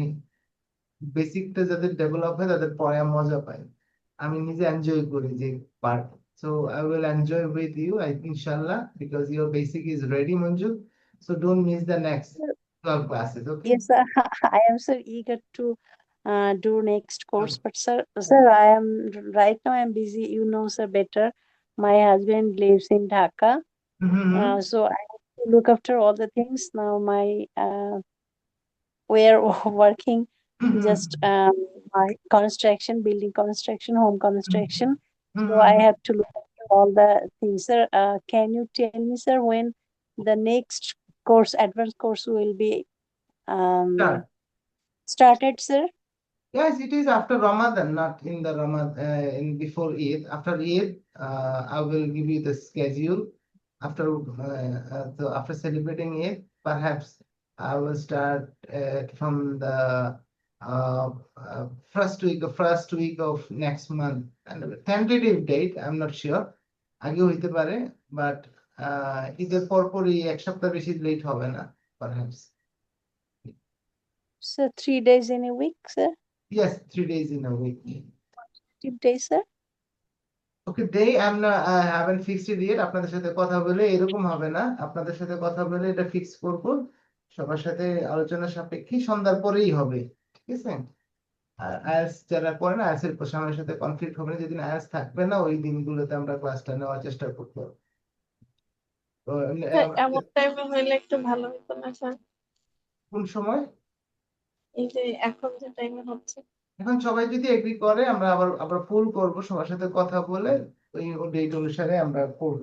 বেসিকটা যাদের ডেভেলপ হয় তাদের পড়ায় মজা পাই। আমি নিজে এনজয় করি যে part. So I will enjoy with you, inshallah, because your basic is ready, Manju. So don't miss the next 12 classes, okay? Yes, sir. I am so eager to do next course. Okay. But sir, I am right now. I'm busy. You know, sir, better. My husband lives in Dhaka, Mhm. so I have to look after all the things. Now my we are working just my construction, building construction, home construction. So I Mhm. have to look after all the things. Sir, can you tell me, sir, when the next course, advanced course, will be Start. started, sir? Yes, it is after Ramadan, not in the in before Eid. After Eid, I will give you the schedule. So after celebrating Eid, perhaps I will start from the uh, first week of next month. And tentative date, I'm not sure. আগেও হইতে পারে, but ঈদের পরপরই এক সপ্তাহ বেশি late হবে না, perhaps. So 3 days in a week, sir? Yes, 3 days in a week. 2 days, sir? Okay, day I haven't fixed it yet. আপনাদের সাথে কথা বলে এরকম হবে না, আপনাদের সাথে কথা বলে এটা ফিক্স করব, সবার সাথে আলোচনা সাপেক্ষে সন্ধ্যার পরেই হবে, ঠিক আছে? আর আইএলটিএস যারা করে না, আইএলটিএস এর আমার সাথে কনফ্লিক্ট হবে না, যেদিন আইএলটিএস থাকবে না ওই দিনগুলোতে আমরা ক্লাসটা নেওয়ার চেষ্টা করব। তো স্যার এমন টাইমে হইলে একটু ভালো হতো না স্যার? কোন সময়? এই যে এখন যে টাইমে হচ্ছে। এখন সবাই যদি এগ্রি করে আমরা আবার ফুল করব, সবার সাথে কথা বলে ওই ডেট অনুসারে আমরা করব।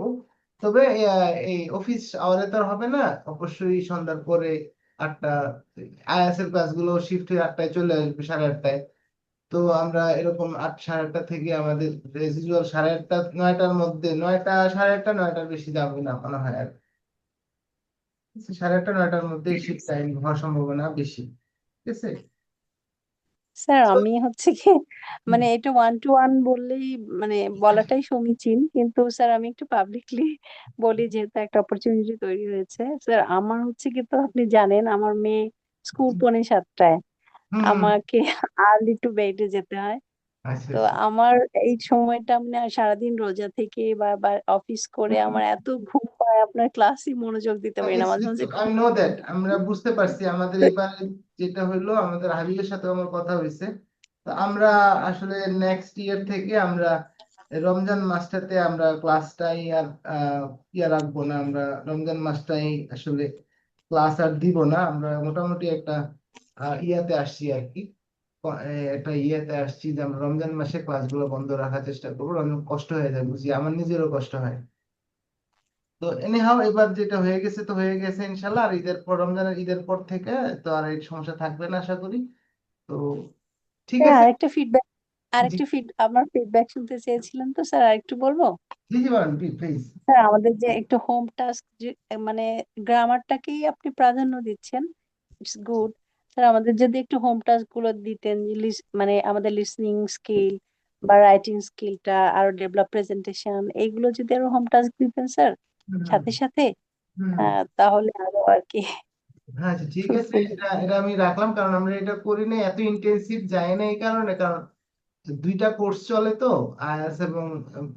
তবে এই অফিস আওয়ারে তো আর হবে না, অবশ্যই সন্ধ্যার পরে 8টা আইএস এর ক্লাসগুলো শিফট হয়ে 8টায় চলে আসবে, 8:30টায়। তো আমরা এরকম 8, 8:30 থেকে আমাদের রেজিডুয়াল 8:30, 9টার মধ্যে, 9টা, 8:30, 9টার বেশি যাবে না মনে হয় আর। 8:30, 9টার মধ্যে শিফট টাইম হওয়ার সম্ভাবনা বেশি, ঠিক আছে? স্যার So, আমি হচ্ছে কি মানে এটা 1-to-1 বললেই মানে বলাটাই সমীচীন, কিন্তু স্যার আমি একটু পাবলিকলি বলি যেহেতু একটা অপরচুনিটি তৈরি হয়েছে। স্যার আমার হচ্ছে কি, তো আপনি জানেন আমার মেয়ে স্কুল 7:45, আমাকে আর্লি টু বেডে যেতে হয়। আচ্ছা তো আচ্ছা। আমার এই সময়টা মানে সারাদিন রোজা থেকে বা অফিস করে আমার এত ঘুম পায়, আপনার ক্লাসই মনোযোগ দিতে পারি না, মাঝে মাঝে I ঘুম know that, পায়। আমরা বুঝতে পারছি। আমাদের তো এবারে যেটা হইলো, আমাদের হাবিবের সাথে আমার কথা হয়েছে, তো আমরা আসলে নেক্সট ইয়ার থেকে আমরা এই রমজান মাসটাতে আমরা ক্লাসটাই আর রাখবো না। আমরা রমজান মাসটাই আসলে ক্লাস আর দিব না। আমরা মোটামুটি একটা ইয়াতে আসছি আর কি। একটা ইয়েতে আসছি যে আমরা রমজান মাসে ক্লাসগুলো বন্ধ রাখার চেষ্টা করবো। রমজান কষ্ট হয়ে যায়, বুঝি, আমার নিজেরও কষ্ট হয়। তো এনিহাও এবার যেটা হয়ে গেছে তো হয়ে গেছে ইনশাল্লাহ। আর ঈদের পর, রমজানের ঈদের পর থেকে তো আর এই সমস্যা থাকবে না আশা করি। তো ঠিক স্যার আছে। আরেকটা ফিডব্যাক জি আমার ফিডব্যাক শুনতে চেয়েছিলেন, তো স্যার আরেকটু বলবো। জি জি, বলেন প্লিজ। স্যার আমাদের যে একটু হোম টাস্ক, মানে গ্রামারটাকেই আপনি প্রাধান্য দিচ্ছেন, ইটস গুড। স্যার আমাদের যদি একটু হোম টাস্ক গুলো দিতেন, যে মানে আমাদের লিসনিং স্কিল বা রাইটিং স্কিলটা আরো ডেভেলপ, প্রেজেন্টেশন, এইগুলো যদি আরো হোম টাস্ক দিতেন স্যার হুম সাথে সাথে, হুম। তাহলে আরো আর কি হ্যাঁ আচ্ছা, ঠিক আছে, ফ্রুটফুল। এটা এটা আমি রাখলাম, কারণ আমরা এটা করি না, এত ইন্টেনসিভ যায় না এই কারণে। কারণ দুইটা কোর্স চলে তো, আইএলটিএস এবং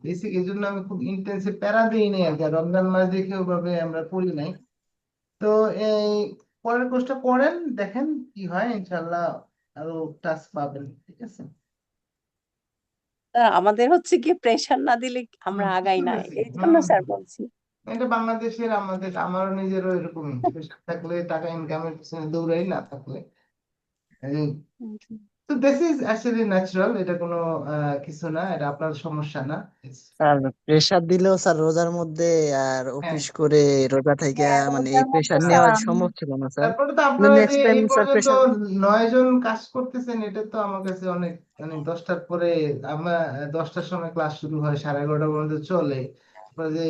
বেসিক, এই জন্য আমি খুব ইন্টেনসিভ প্যারা দিই নাই আর কি। আর রমজান মাস দেখে ওইভাবে আমরা করি নাই। তো এই পরের কোর্সটা করেন, দেখেন কি হয়, ইনশাল্লাহ আরো টাস্ক পাবেন, ঠিক আছে। স্যার আমাদের হচ্ছে কি প্রেশার না দিলে আমরা আগাই বুঝতে না, পেরেছি। এই জন্য স্যার বলছি। এটা বাংলাদেশের, আমারও নিজেরও এরকমই, প্রেশার থাকলে টাকা ইনকামের পিছনে দৌড়াই, না থাকলে হুম। তো দিস ইজ অ্যাকচুয়ালি ন্যাচারাল। এটা কোনো কিছু না, এটা আপনার সমস্যা না। আর প্রেসার দিলেও স্যার রোজার মধ্যে আর হ্যাঁ অফিস করে রোজা থেকে হ্যাঁ, মানে এই রোজার মধ্যে প্রেসার স্যার নেওয়া আমি সম্ভব ছিল না স্যার। তারপরে তো কিন্তু আপনারা যে নেক্সট টাইম এই স্যার পর্যন্ত প্রেসার। 9 জন কাজ করতেছেন, এটা তো আমার কাছে অনেক, মানে 10টার পরে, আমরা 10টার সময় ক্লাস শুরু হয়, 11:30 পর্যন্ত চলে। তারপরে যে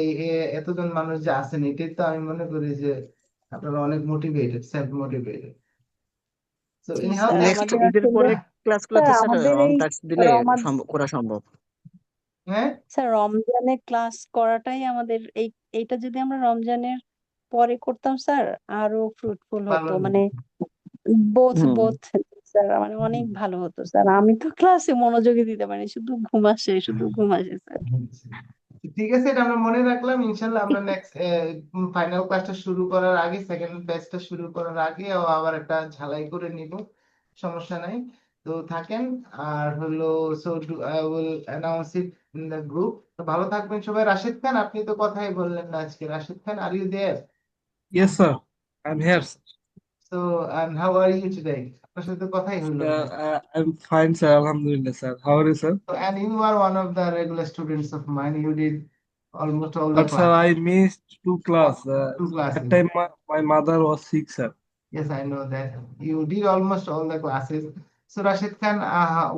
এতজন মানুষ যে আছেন, এটাই তো আমি মনে করি যে আপনারা অনেক মোটিভেটেড, সেলফ মোটিভেটেড। তো জি এনিহাউ স্যার, নেক্সট, আমাদের ঈদের আসলে পরে ক্লাসগুলোতে স্যার স্যার আমাদের হোম এই টাস্ক দিলে রমা করা সম্ভব। হ্যাঁ স্যার রমজানে ক্লাস করাটাই আমাদের এইটা যদি আমরা রমজানের পরে করতাম স্যার আরো ফ্রুটফুল ভালো হতো, হলো। মানে বোথ হুম। বোথ স্যার, মানে অনেক ভালো হতো স্যার। আমি তো ক্লাসে মনোযোগী দিতে পারি, শুধু ঘুম আসে, শুধু ঘুম আসে স্যার। ঠিক আছে, এটা আমরা মনে রাখলাম। ইনশাল্লাহ আমরা নেক্সট ফাইনাল ক্লাসটা শুরু করার আগে, সেকেন্ড ব্যাচটা শুরু করার আগে আবার একটা ঝালাই করে নিব, সমস্যা নাই। তো থাকেন। আর হলো, so I will announce it in the group. তো ভালো থাকবেন সবাই। রাশিদ খান, আপনি তো কথাই বললেন না আজকে। Rashid Khan, are you there? Yes sir, I am here sir. So and how are you today? আপনার সাথে তো কথাই হলো না। আই এম ফাইন স্যার, আলহামদুলিল্লাহ sir. How are you sir? So, and you are one of the regular students of mine. You did almost all the But sir, class, I missed two class. two That classes. time my mother was sick, sir. Yes, I know that. You did almost all the classes. So, Rashid Khan,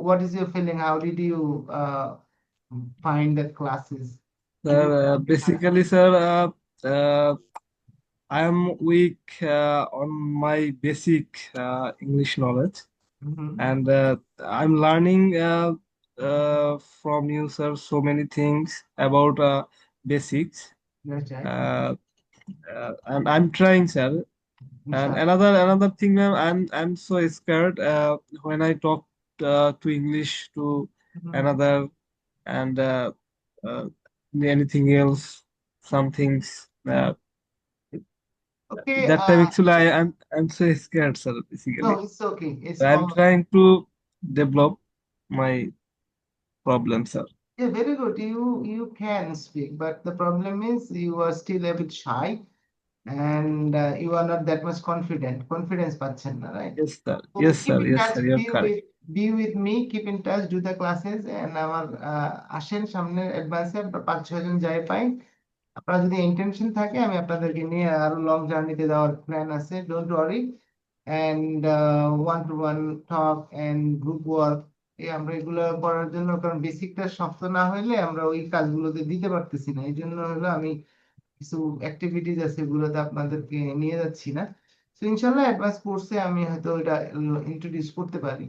what is your feeling? How did you find the classes? Did you? Sir, basically, sir, I am weak on my basic English knowledge, Mhm. and I'm learning from you, sir, so many things about basics. That's right. Uh, and I'm trying, sir. And Inshallah. another thing, ma'am, I'm so scared when I talk to English to Mhm. another and uh, anything else, some things. Okay. That time actually I'm so scared, sir, No, basically. it's okay. It's So I'm all. trying to develop my problem, sir. Yeah, very good. You can speak, but the problem is you are still a bit shy, and you are not that much confident. Confidence পাচ্ছেন না, right? Yes, sir. So Yes, keep sir. in Yes, touch, sir. You're correct. be with me, keep in touch, do the classes, and আমার আসেন সামনে অ্যাডভান্সে, 5-6 জন যাই পাই। আপনার যদি intention থাকে, আমি আপনাদেরকে নিয়ে আরো লং জার্নিতে যাওয়ার প্ল্যান আছে, don't worry. And one to one talk and group work, আমরা এগুলো করার জন্য, কারণ বেসিকটা শক্ত না হইলে আমরা ওই কাজগুলোতে দিতে পারতেছি না। এই জন্য হলো আমি কিছু অ্যাক্টিভিটিজ আছে, এগুলোতে আপনাদেরকে নিয়ে যাচ্ছি না। তো ইনশাল্লাহ অ্যাডভান্স কোর্সে আমি হয়তো এটা ইন্ট্রোডিউস করতে পারি।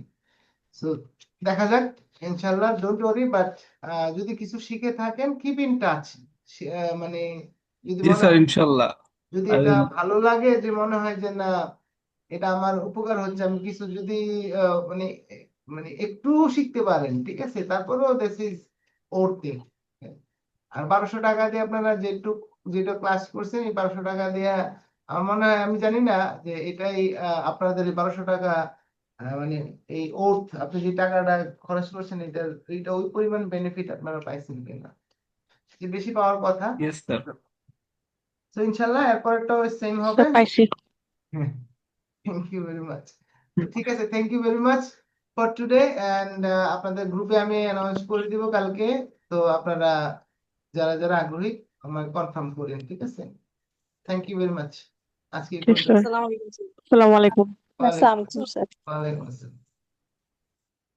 সো দেখা যাক, ইনশাল্লাহ, ডোন্ট ওয়ারি। বাট যদি কিছু শিখে থাকেন, কিপ ইন টাচ। মানে যদি Yes, মনে sir. হয়, Inshallah. যদি I এটা will. ভালো লাগে, যে মনে হয় যে না, এটা আমার উপকার হচ্ছে, আমি কিছু যদি মানে মানে একটু শিখতে পারেন, ঠিক আছে, তারপরেও দিস ইজ ওর থিং। আর 1200 টাকা দিয়ে আপনারা যেটা ক্লাস করছেন, এই 1200 টাকা দিয়ে আমার মনে হয়, আমি জানি না যে এটাই আপনাদের এই 1200 টাকা মানে এই ওর্থ আপনি যে টাকাটা খরচ করছেন এটা ওই পরিমাণ বেনিফিট আপনারা পাইছেন কিনা, যে বেশি পাওয়ার কথা। Yes, sir. তো ইনশাল্লাহ এরপরটাও সেম হবে। স্যার পাইছি। Thank you very much. ঠিক আছে, thank you very much for today. And আপনাদের গ্রুপে আমি অ্যানাউন্স করে দিব কালকে, তো আপনারা যারা যারা আগ্রহী আমাকে কনফার্ম করেন, ঠিক আছে? Thank you very much. আজকে এই ঠিক পর্যন্ত। স্যার। আসসালামু আলাইকুম স্যার। আসসালামু আলাইকুম। ওয়ালাইকুম আসসালামু আলাইকুম স্যার। ওয়ালাইকুম আসসালাম।